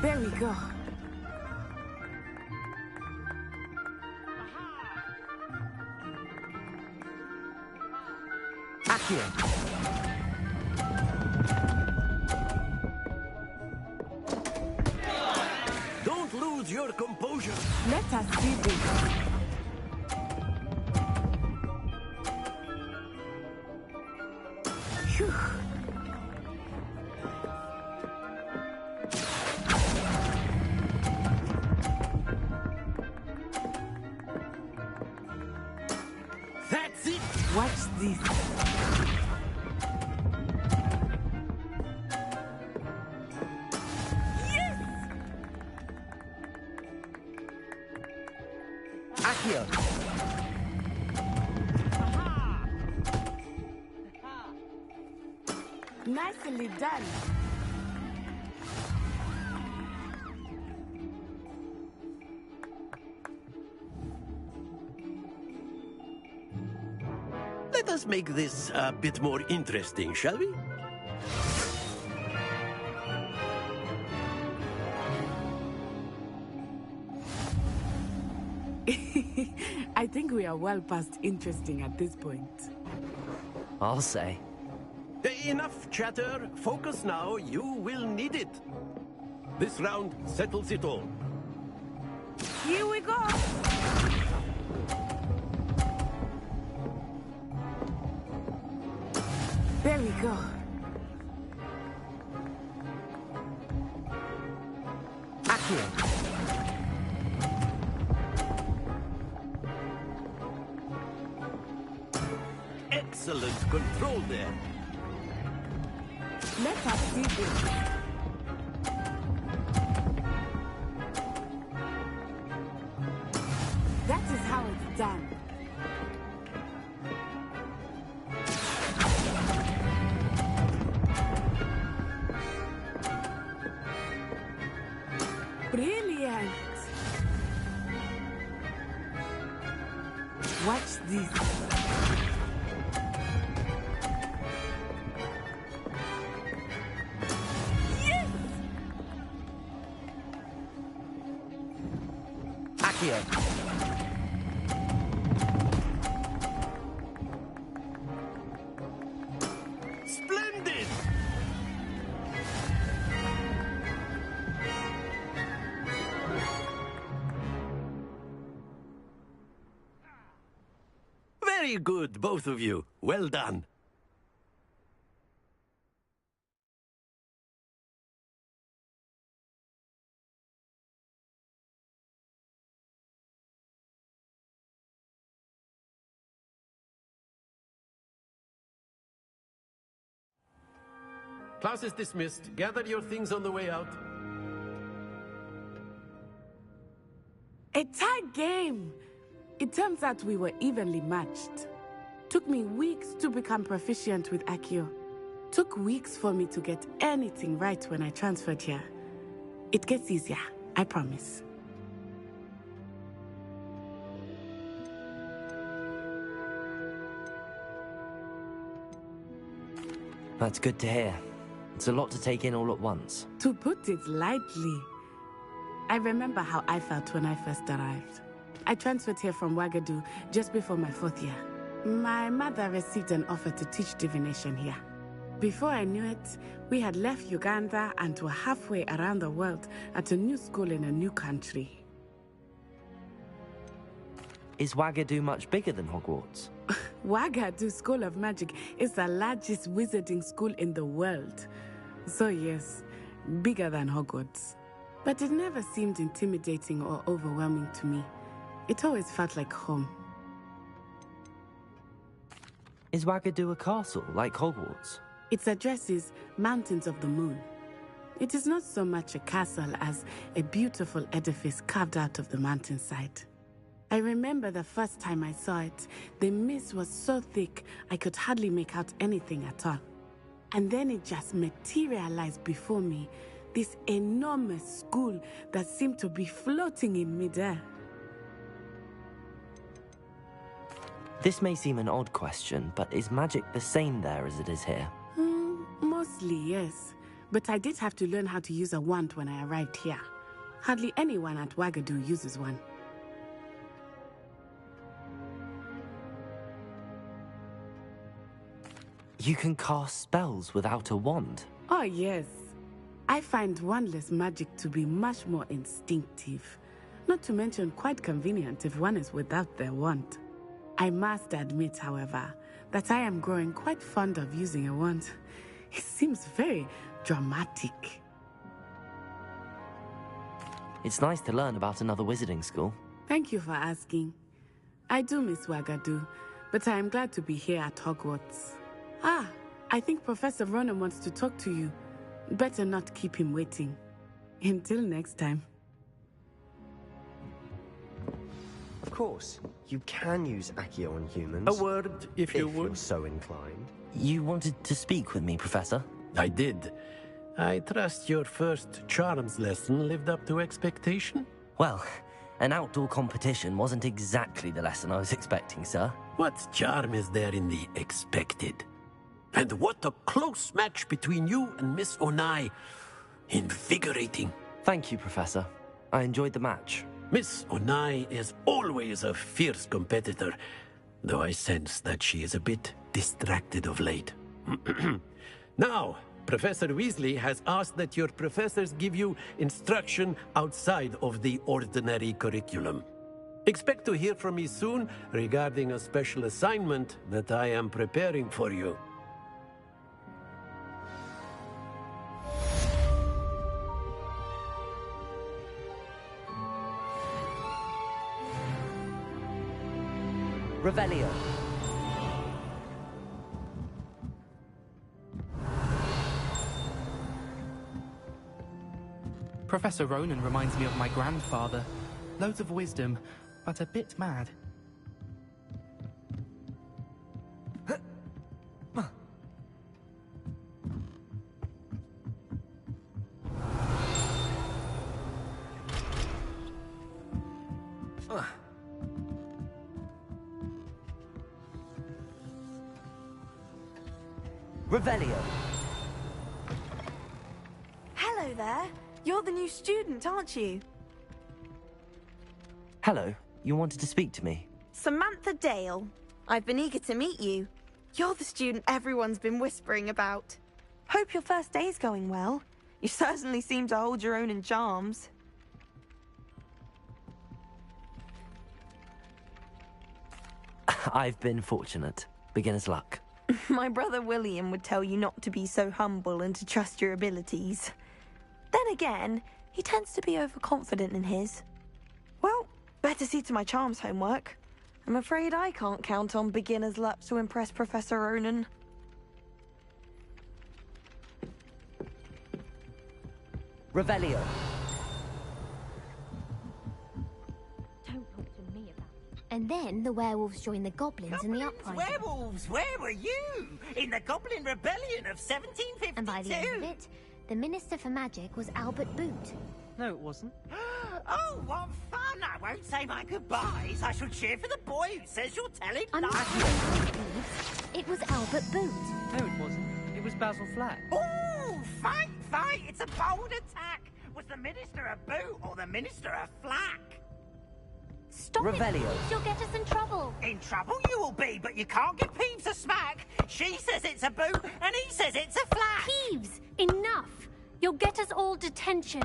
There we go.
Accio.
Don't lose your composure.
Let us see this. Phew.
That's it!
Watch this.
Yes! Accio.
Nicely done.
Let us make this a bit more interesting, shall we?
I think we are well past interesting at this point.
I'll say.
Enough chatter. Focus now. You will need it. This round settles it all.
Here we go. There we go.
Accio.
Excellent control there.
Let us see this. That is how it's done. Brilliant! Watch this. Yes!
Accio.
Splendid! Very good, both of you. Well done. Class is dismissed. Gather your things on the way out.
A tight game. It turns out we were evenly matched. Took me weeks to become proficient with Accio. Took weeks for me to get anything right when I transferred here. It gets easier, I promise.
That's good to hear. It's a lot to take in all at once.
To put it lightly, I remember how I felt when I first arrived. I transferred here from Wagadu just before my 4th year. My mother received an offer to teach divination here. Before I knew it, we had left Uganda and were halfway around the world at a new school in a new country.
Is Wagadu much bigger than Hogwarts?
Wagadu School of Magic is the largest wizarding school in the world. So yes, bigger than Hogwarts. But it never seemed intimidating or overwhelming to me. It always felt like home.
Is Wagadu a castle, like Hogwarts?
Its address is Mountains of the Moon. It is not so much a castle as a beautiful edifice carved out of the mountainside. I remember the first time I saw it, the mist was so thick I could hardly make out anything at all. And then it just materialized before me, this enormous school that seemed to be floating in midair.
This may seem an odd question, but is magic the same there as it is here?
Mostly, yes. But I did have to learn how to use a wand when I arrived here. Hardly anyone at Wagadu uses one.
You can cast spells without a wand?
Oh, yes. I find wandless magic to be much more instinctive. Not to mention quite convenient if one is without their wand. I must admit, however, that I am growing quite fond of using a wand. It seems very dramatic.
It's nice to learn about another wizarding school.
Thank you for asking. I do miss Wagadu, but I am glad to be here at Hogwarts. Ah, I think Professor Ronan wants to talk to you. Better not keep him waiting. Until next time.
Of course, you can use Accio on humans.
A word, if you would.
You're so inclined.
You wanted to speak with me, Professor?
I did. I trust your first charms lesson lived up to expectation?
Well, an outdoor competition wasn't exactly the lesson I was expecting, sir.
What charm is there in the expected? And what a close match between you and Miss Onai. Invigorating.
Thank you, Professor. I enjoyed the match.
Miss Onai is always a fierce competitor, though I sense that she is a bit distracted of late. Now, Professor Weasley has asked that your professors give you instruction outside of the ordinary curriculum. Expect to hear from me soon regarding a special assignment that I am preparing for you.
Revelio.
Professor Ronan reminds me of my grandfather. Loads of wisdom, but a bit mad.
Revelio.
Hello there. You're the new student, aren't you?
Hello. You wanted to speak to me?
Samantha Dale. I've been eager to meet you. You're the student everyone's been whispering about. Hope your first day's going well. You certainly seem to hold your own in charms.
I've been fortunate. Beginner's luck.
My brother William would tell you not to be so humble and to trust your abilities. Then again, he tends to be overconfident in his. Well, better see to my charms homework. I'm afraid I can't count on beginner's luck to impress Professor Ronan.
Revelio.
Don't talk to me about it. And then the werewolves joined the goblins in the uprising.
Werewolves, where were you? In the Goblin Rebellion of 1752?
And by the end of it, the Minister for Magic was Albert Boot.
No, it wasn't.
Oh, what fun! I won't say my goodbyes. I shall cheer for the boy who says you'll tell it
I'm not
lies.
sure. It was Albert Boot.
No, it wasn't. It It was Basil Flack.
Ooh, fight, fight! It's a bold attack! Was the Minister a boot or the Minister a flack?
Stop
Revelio.
it! You'll get us in trouble!
In trouble you will be, but you can't give Peeves a smack! She says it's a boot, and he says it's a flack!
Peeves! Enough! You'll get us all detention.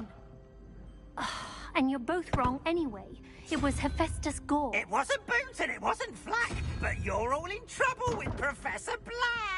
And you're both wrong anyway. It was Hephaestus Gore.
It wasn't boot and it wasn't flack, but you're all in trouble with Professor Black!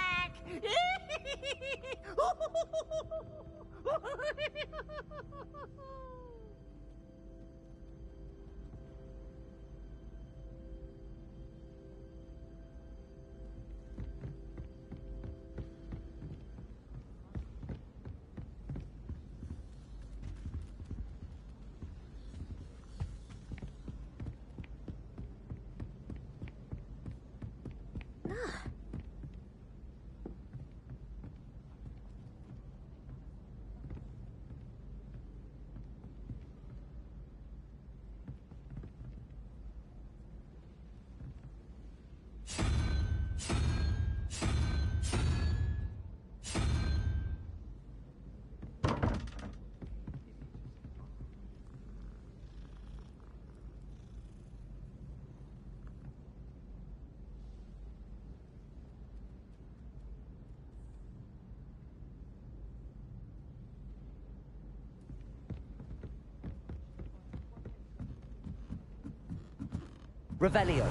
Revelio.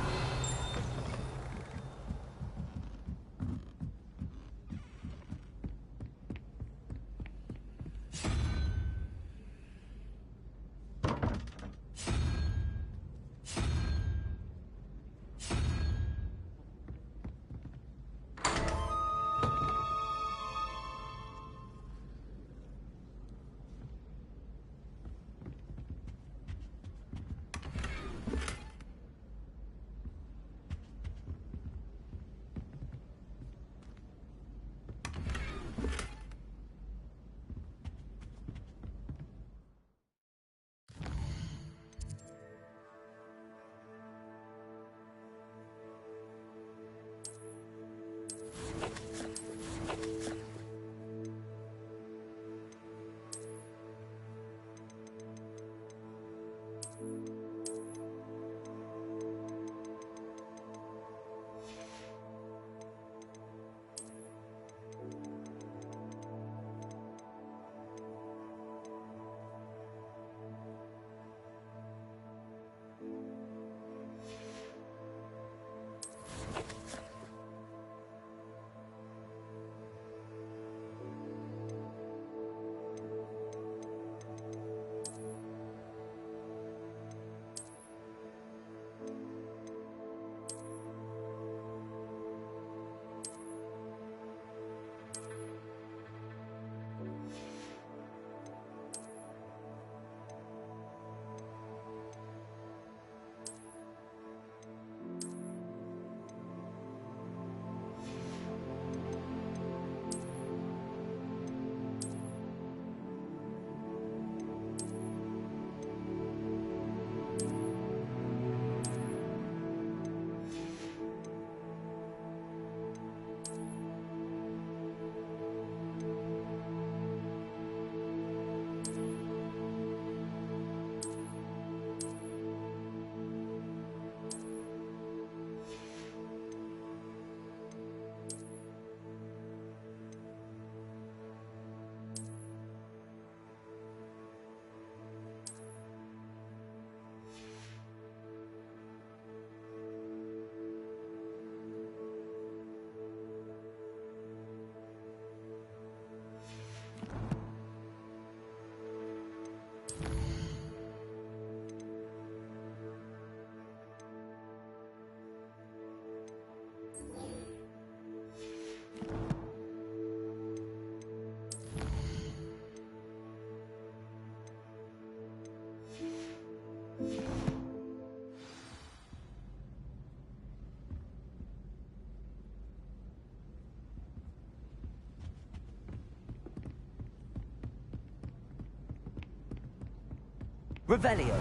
Revelio.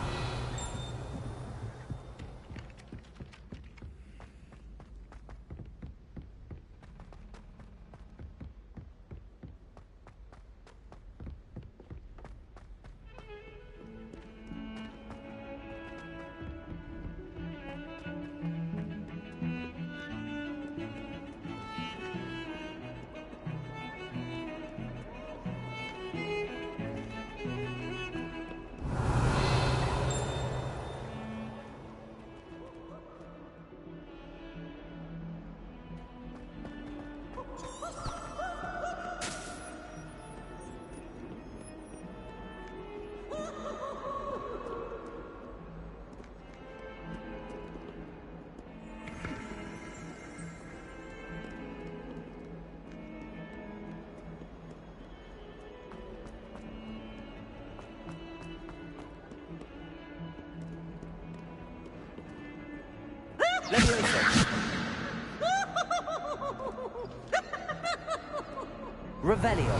Levioso! Revelio!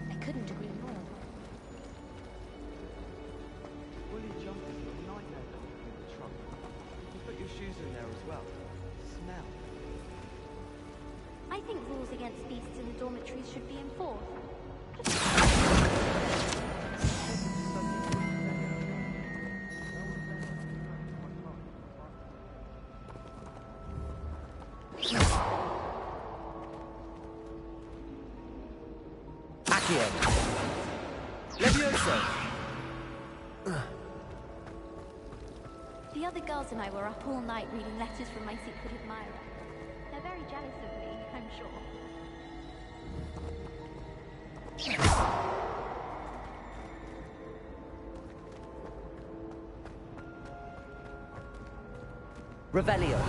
I couldn't agree more.
Woolly jumpers are a nightmare coming through the trunk. You put your shoes in there as well. Smell.
I think rules against beasts in the dormitories should be enforced.
Accio! Levioso!
The other girls and I were up all night reading letters from my secret admirer. They're very jealous of me, I'm sure.
Revelio!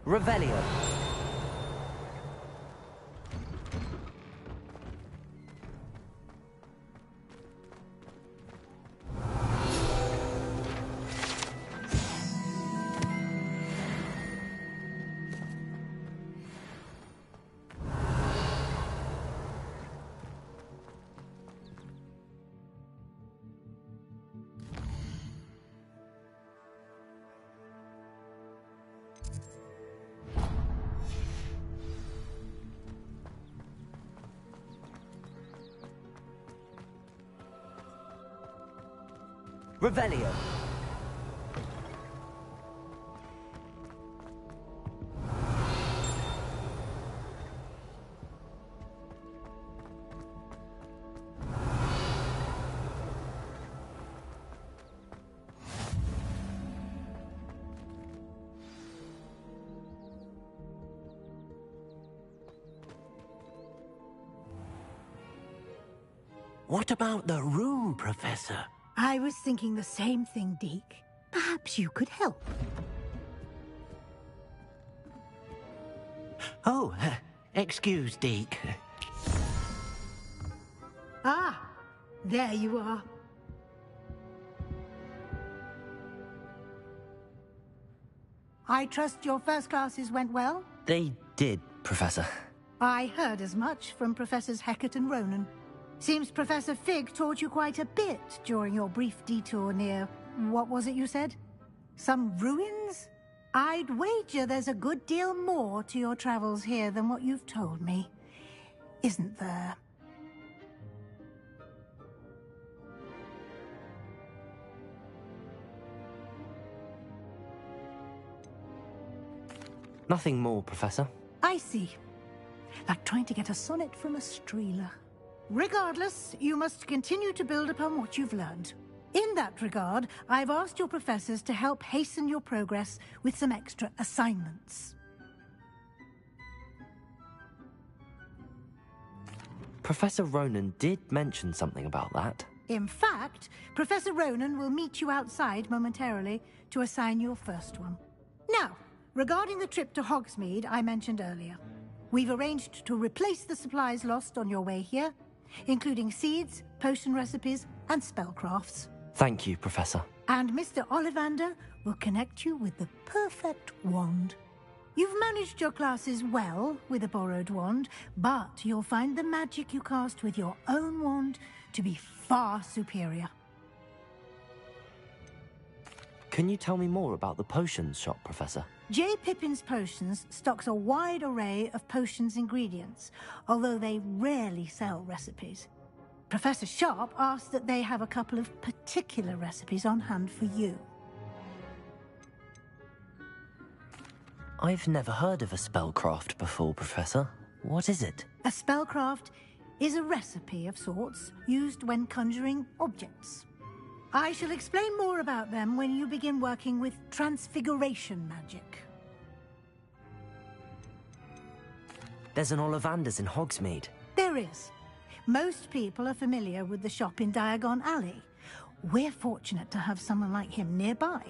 Revelio! Revelio!
What about the room, Professor?
I was thinking the same thing, Deke. Perhaps you could help.
Oh, excuse, Deke.
Ah, there you are. I trust your first classes went well?
They did, Professor.
I heard as much from Professors Hecat and Ronan. Seems Professor Fig taught you quite a bit during your brief detour near... what was it you said? Some ruins? I'd wager there's a good deal more to your travels here than what you've told me. Isn't there?
Nothing more, Professor.
I see. Like trying to get a sonnet from a streeler. Regardless, you must continue to build upon what you've learned. In that regard, I've asked your professors to help hasten your progress with some extra assignments.
Professor Ronan did mention something about that.
In fact, Professor Ronan will meet you outside momentarily to assign your first one. Now, regarding the trip to Hogsmeade I mentioned earlier, we've arranged to replace the supplies lost on your way here, including seeds, potion recipes, and spellcrafts.
Thank you, Professor.
And Mr. Ollivander will connect you with the perfect wand. You've managed your classes well with a borrowed wand, but you'll find the magic you cast with your own wand to be far superior.
Can you tell me more about the potions shop, Professor?
J. Pippin's Potions stocks a wide array of potions ingredients, although they rarely sell recipes. Professor Sharp asked that they have a couple of particular recipes on hand for you.
I've never heard of a spellcraft before, Professor. What is it?
A spellcraft is a recipe of sorts used when conjuring objects. I shall explain more about them when you begin working with transfiguration magic.
There's an Ollivander's in Hogsmeade.
There is. Most people are familiar with the shop in Diagon Alley. We're fortunate to have someone like him nearby.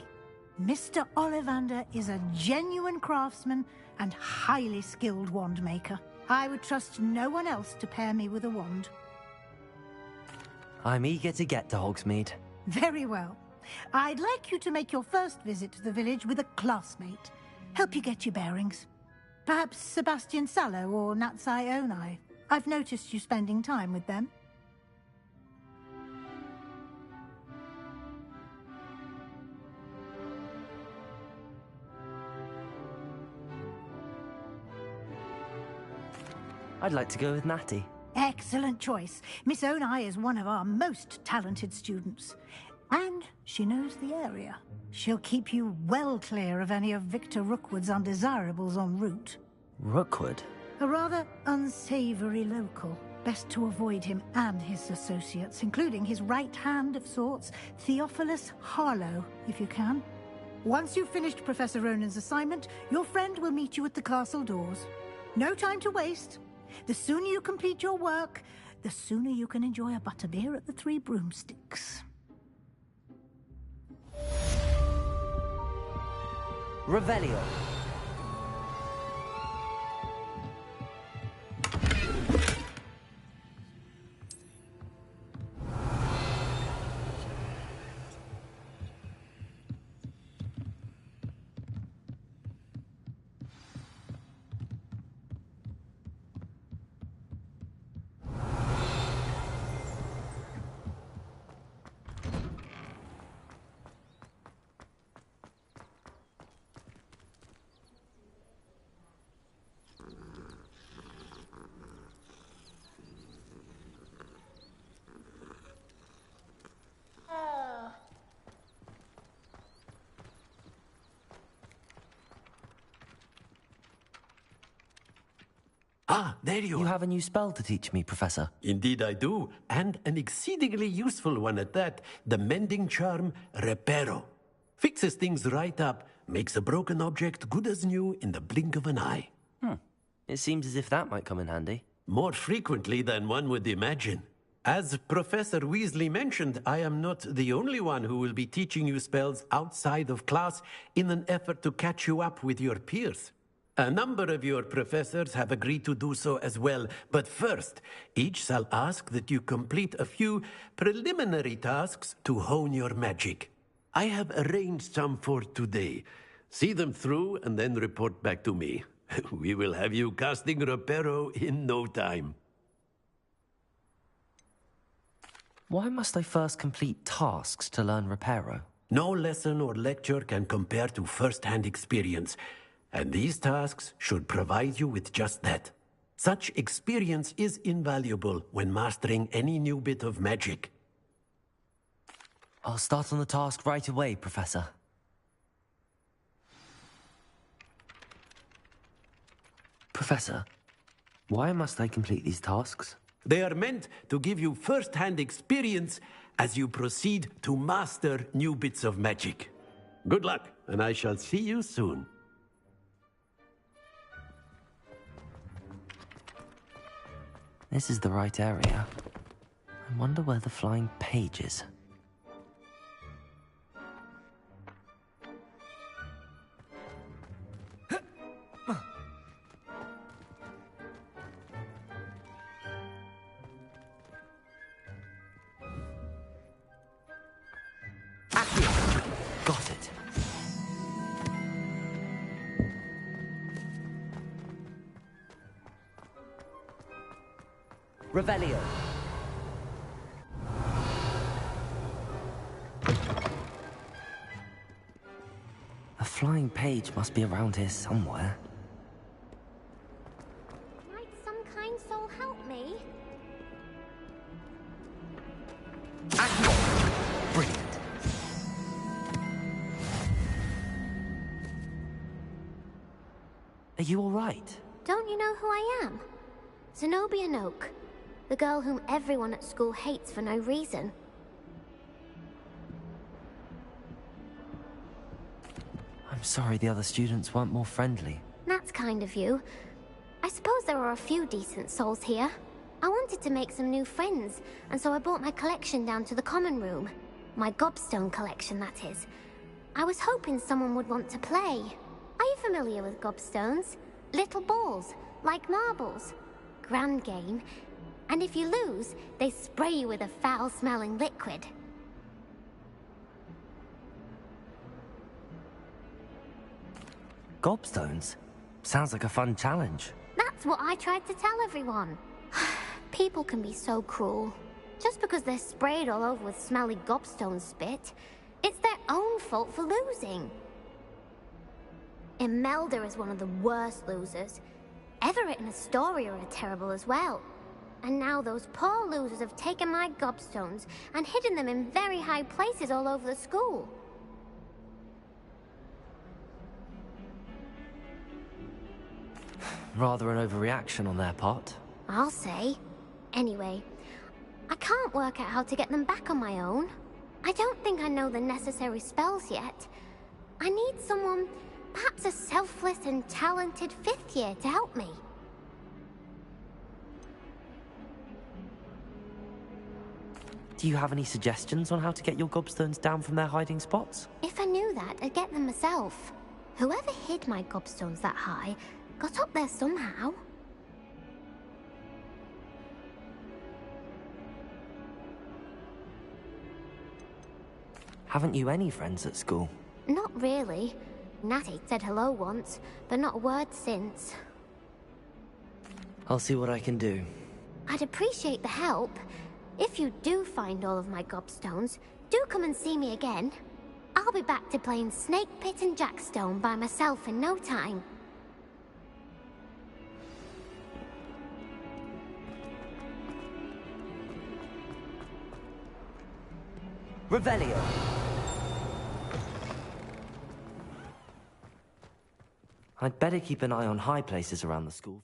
Mr. Ollivander is a genuine craftsman and highly skilled wand maker. I would trust no one else to pair me with a wand.
I'm eager to get to Hogsmeade.
Very well. I'd like you to make your first visit to the village with a classmate. Help you get your bearings. Perhaps Sebastian Sallow or Natsai Onai. I've noticed you spending time with them.
I'd like to go with Natty.
Excellent choice. Miss Onai is one of our most talented students. And she knows the area. She'll keep you well clear of any of Victor Rookwood's undesirables en route.
Rookwood?
A rather unsavory local. Best to avoid him and his associates, including his right hand of sorts, Theophilus Harlow, if you can. Once you've finished Professor Ronan's assignment, your friend will meet you at the castle doors. No time to waste. The sooner you complete your work, the sooner you can enjoy a butterbeer at the Three Broomsticks.
Revelio.
Ah, there you are.
You have a new spell to teach me, Professor.
Indeed I do, and an exceedingly useful one at that. The mending charm, Reparo. Fixes things right up, makes a broken object good as new in the blink of an eye.
It seems as if that might come in handy.
More frequently than one would imagine. As Professor Weasley mentioned, I am not the only one who will be teaching you spells outside of class in an effort to catch you up with your peers. A number of your professors have agreed to do so as well, but first, each shall ask that you complete a few preliminary tasks to hone your magic. I have arranged some for today. See them through and then report back to me. We will have you casting Reparo in no time.
Why must I first complete tasks to learn Reparo?
No lesson or lecture can compare to first-hand experience. And these tasks should provide you with just that. Such experience is invaluable when mastering any new bit of magic.
I'll start on the task right away, Professor. Professor, why must I complete these tasks?
They are meant to give you first-hand experience as you proceed to master new bits of magic. Good luck, and I shall see you soon.
This is the right area. I wonder where the flying page is. Accio! Revelio. A flying page must be around here somewhere.
Might some kind soul help me?
Brilliant. Are you all right?
Don't you know who I am? Zenobia Noak, the girl whom everyone at school hates for no reason.
I'm sorry the other students weren't more friendly.
That's kind of you. I suppose there are a few decent souls here. I wanted to make some new friends, and so I brought my collection down to the common room. My gobstone collection, that is. I was hoping someone would want to play. Are you familiar with gobstones? Little balls, like marbles. Grand game. And if you lose, they spray you with a foul-smelling liquid.
Gobstones? Sounds like a fun challenge.
That's what I tried to tell everyone. People can be so cruel. Just because they're sprayed all over with smelly gobstone spit, it's their own fault for losing. Imelda is one of the worst losers. Everett and Astoria are terrible as well. And now those poor losers have taken my gobstones and hidden them in very high places all over the school.
Rather an overreaction on their part.
I'll say. Anyway, I can't work out how to get them back on my own. I don't think I know the necessary spells yet. I need someone, perhaps a selfless and talented 5th year to help me.
Do you have any suggestions on how to get your gobstones down from their hiding spots?
If I knew that, I'd get them myself. Whoever hid my gobstones that high got up there somehow.
Haven't you any friends at school?
Not really. Natty said hello once, but not a word since.
I'll see what I can do.
I'd appreciate the help. If you do find all of my gobstones, do come and see me again. I'll be back to playing Snake Pit and Jackstone by myself in no time.
Revelio. I'd better keep an eye on high places around the school.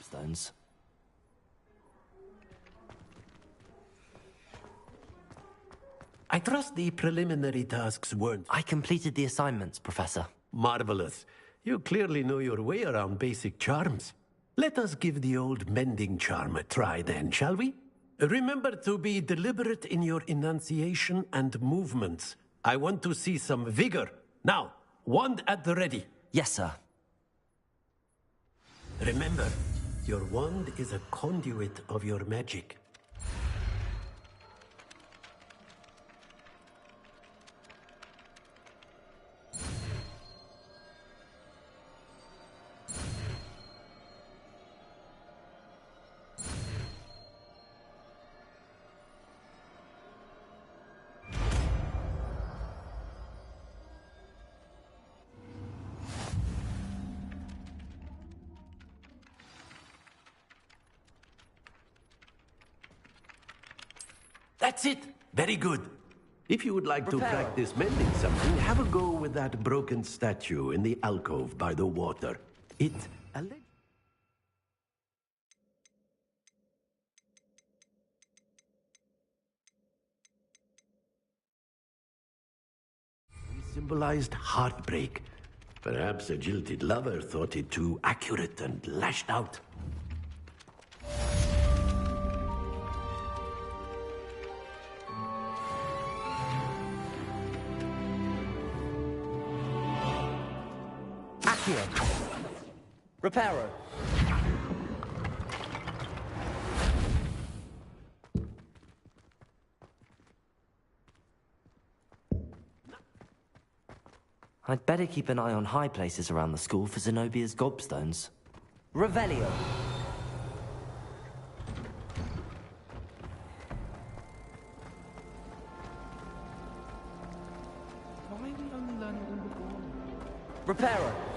Stones.
I trust the preliminary tasks weren't...
I completed the assignments, Professor.
Marvelous. You clearly know your way around basic charms. Let us give the old mending charm a try then, shall we? Remember to be deliberate in your enunciation and movements. I want to see some vigor. Now, wand at the ready.
Yes, sir.
Remember, your wand is a conduit of your magic. That's it! Very good. If you would like to practice mending something, have a go with that broken statue in the alcove by the water. It... symbolized heartbreak. Perhaps a jilted lover thought it too accurate and lashed out.
Accio. Reparo. I'd better keep an eye on high places around the school for Zenobia's gobstones. Revelio.
Why are we only learning all the glory?
Reparo.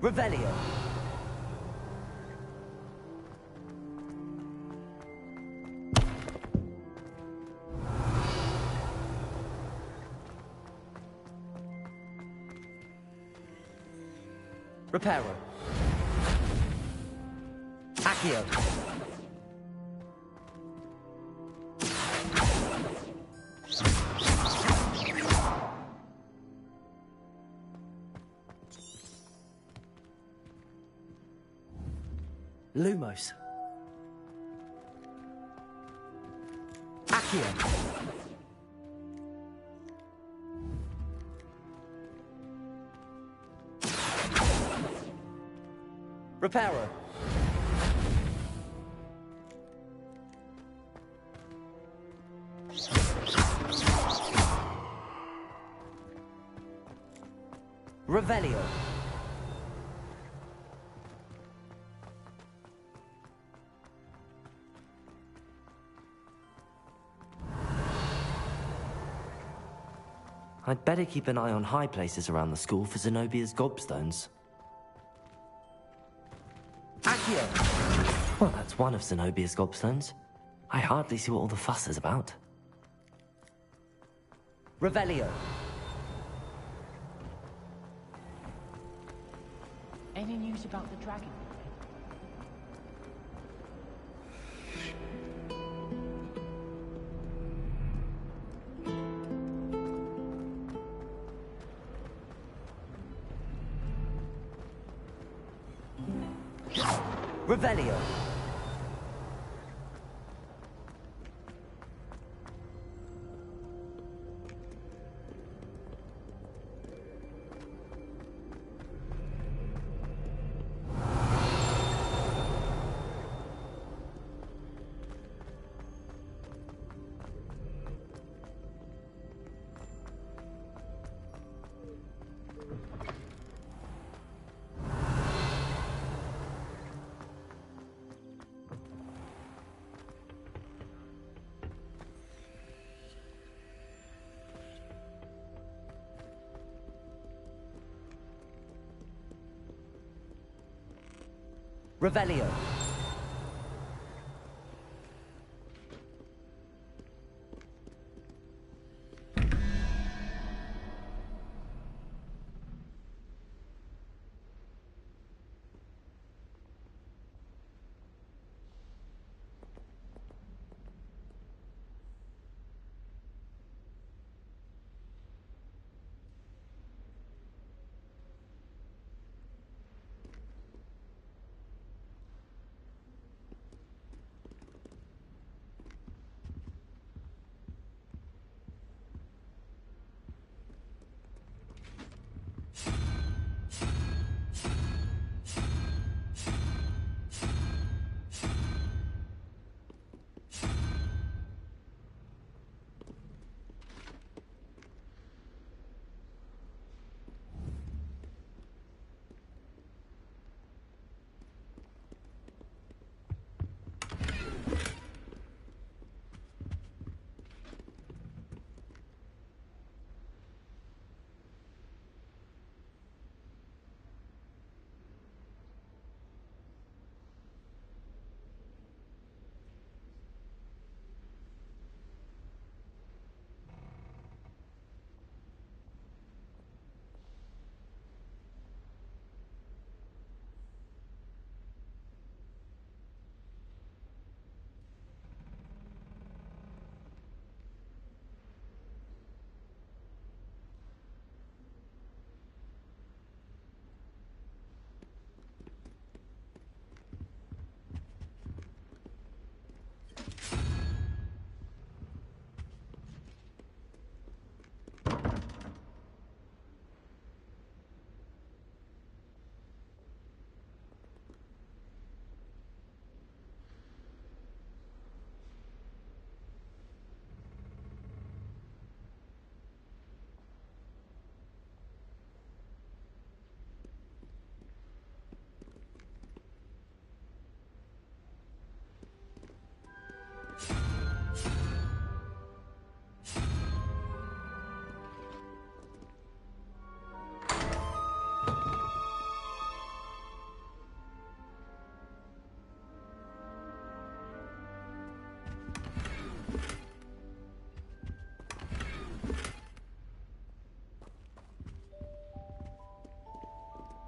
Revelio. Reparo. Accio. Lumos. Accio. Reparo. Revelio. I'd better keep an eye on high places around the school for Zenobia's gobstones. Accio! Well, that's one of Zenobia's gobstones. I hardly see what all the fuss is about. Revelio.
Any news about the dragon?
Revelio. Revelio.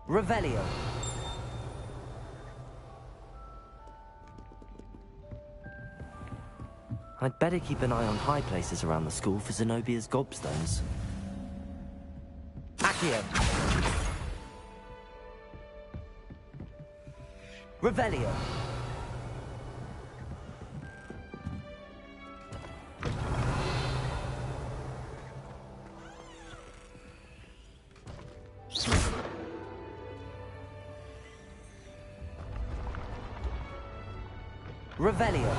Revelio. I'd better keep an eye on high places around the school for Zenobia's gobstones. Accio. Revelio. Revelio.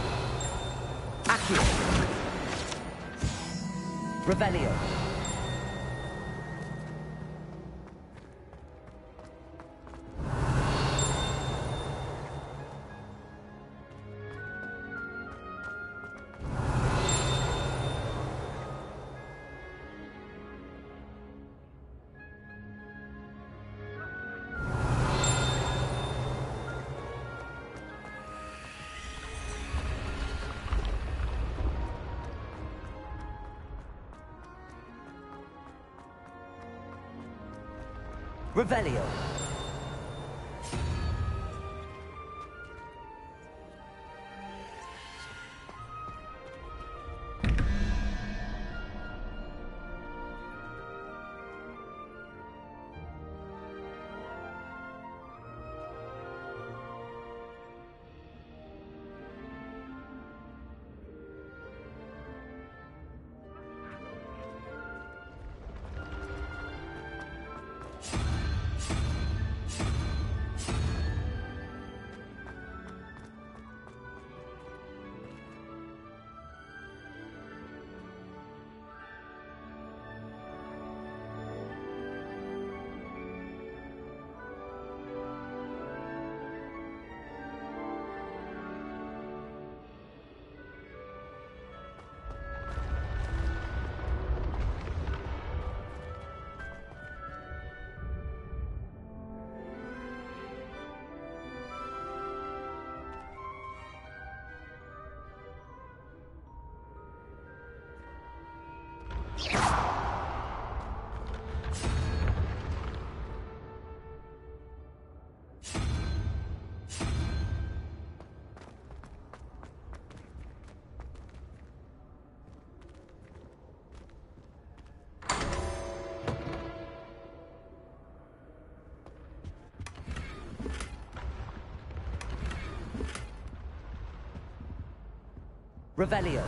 Accio. Revelio. Revelio. Revelio.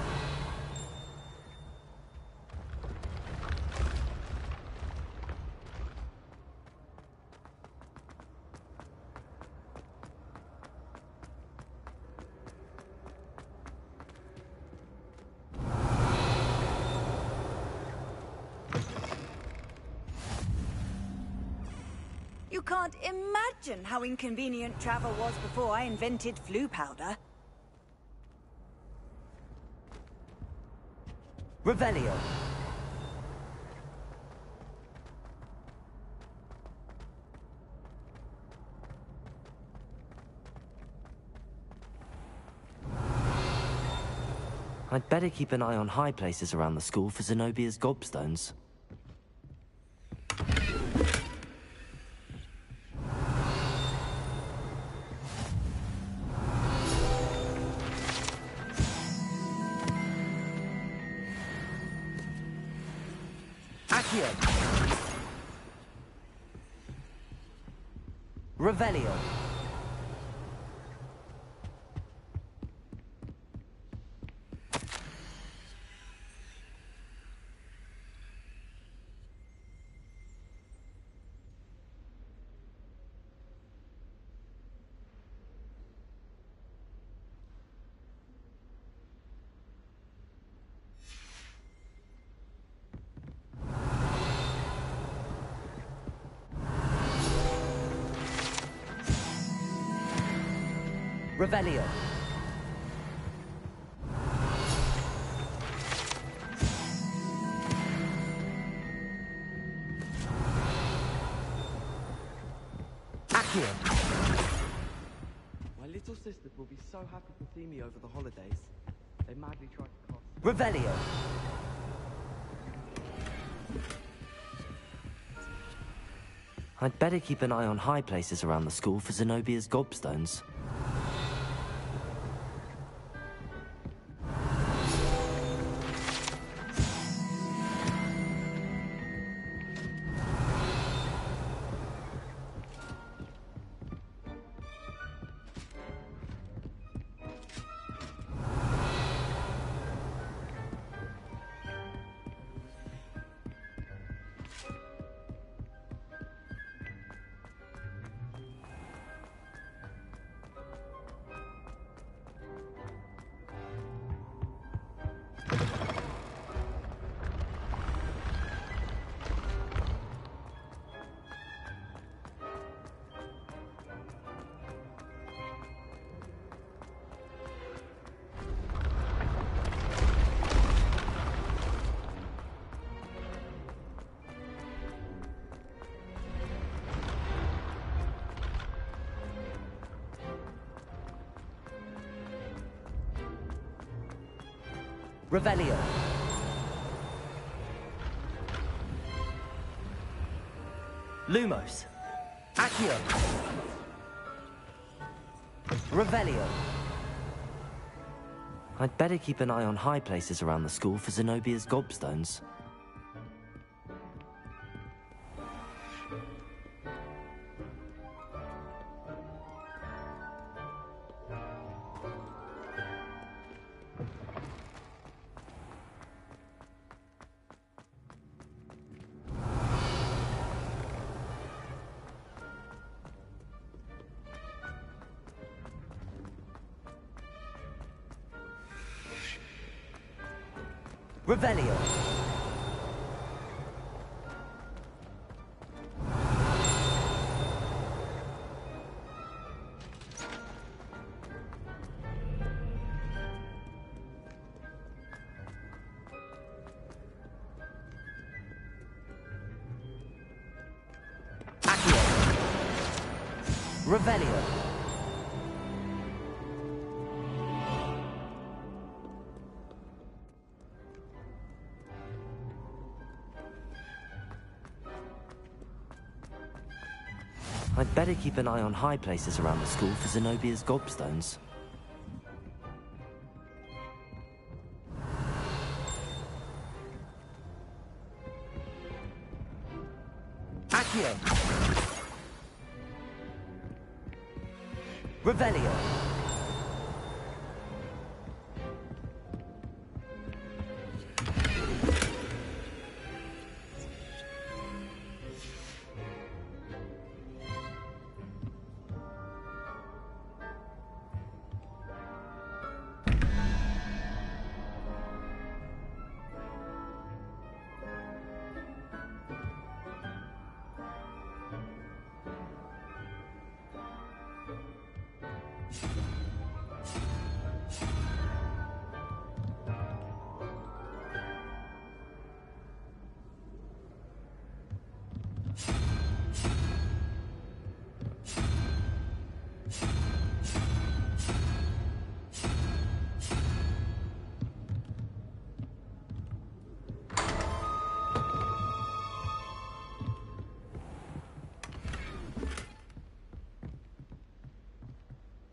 You can't imagine how inconvenient travel was before I invented flu powder.
Revelio. I'd better keep an eye on high places around the school for Zenobia's gobstones. Accio. Revelio. Revelio. Accio.
My little sisters will be so happy to see me over the holidays. They madly try to cross.
Revelio. I'd better keep an eye on high places around the school for Zenobia's gobstones. Revelio. Lumos. Accio. Revelio. I'd better keep an eye on high places around the school for Zenobia's gobstones. Revelio. Accio. Revelio. I'd better keep an eye on high places around the school for Zenobia's gobstones. Accio. Revelio.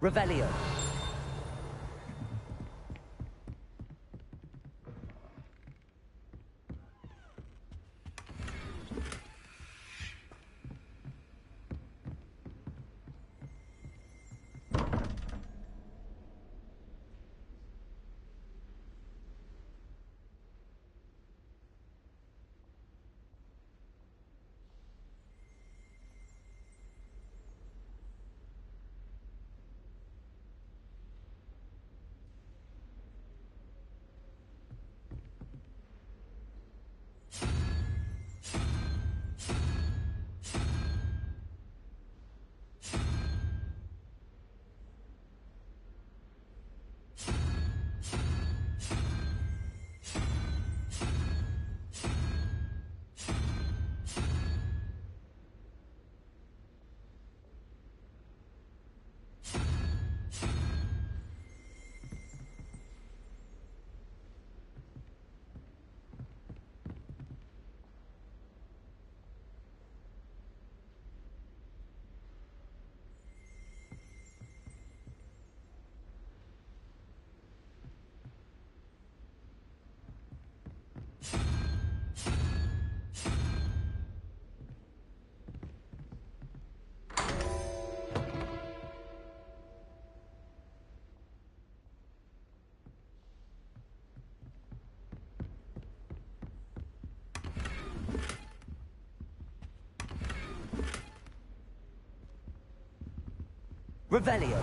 Revelio. Revelio.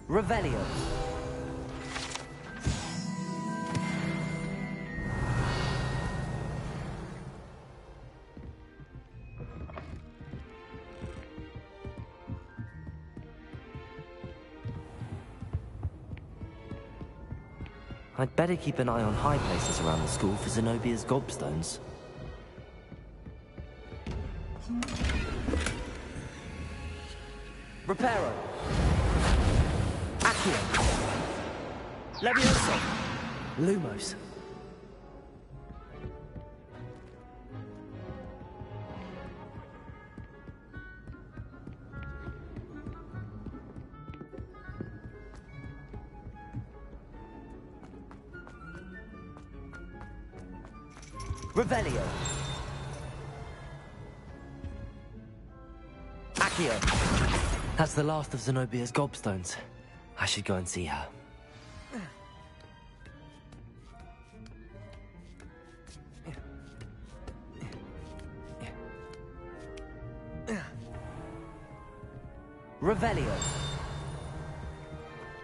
Revelio. I'd better keep an eye on high places around the school for Zenobia's gobstones. Reparo. Accio. Levioso. Lumos. Revelio. Accio. That's the last of Zenobia's gobstones. I should go and see her. Revelio.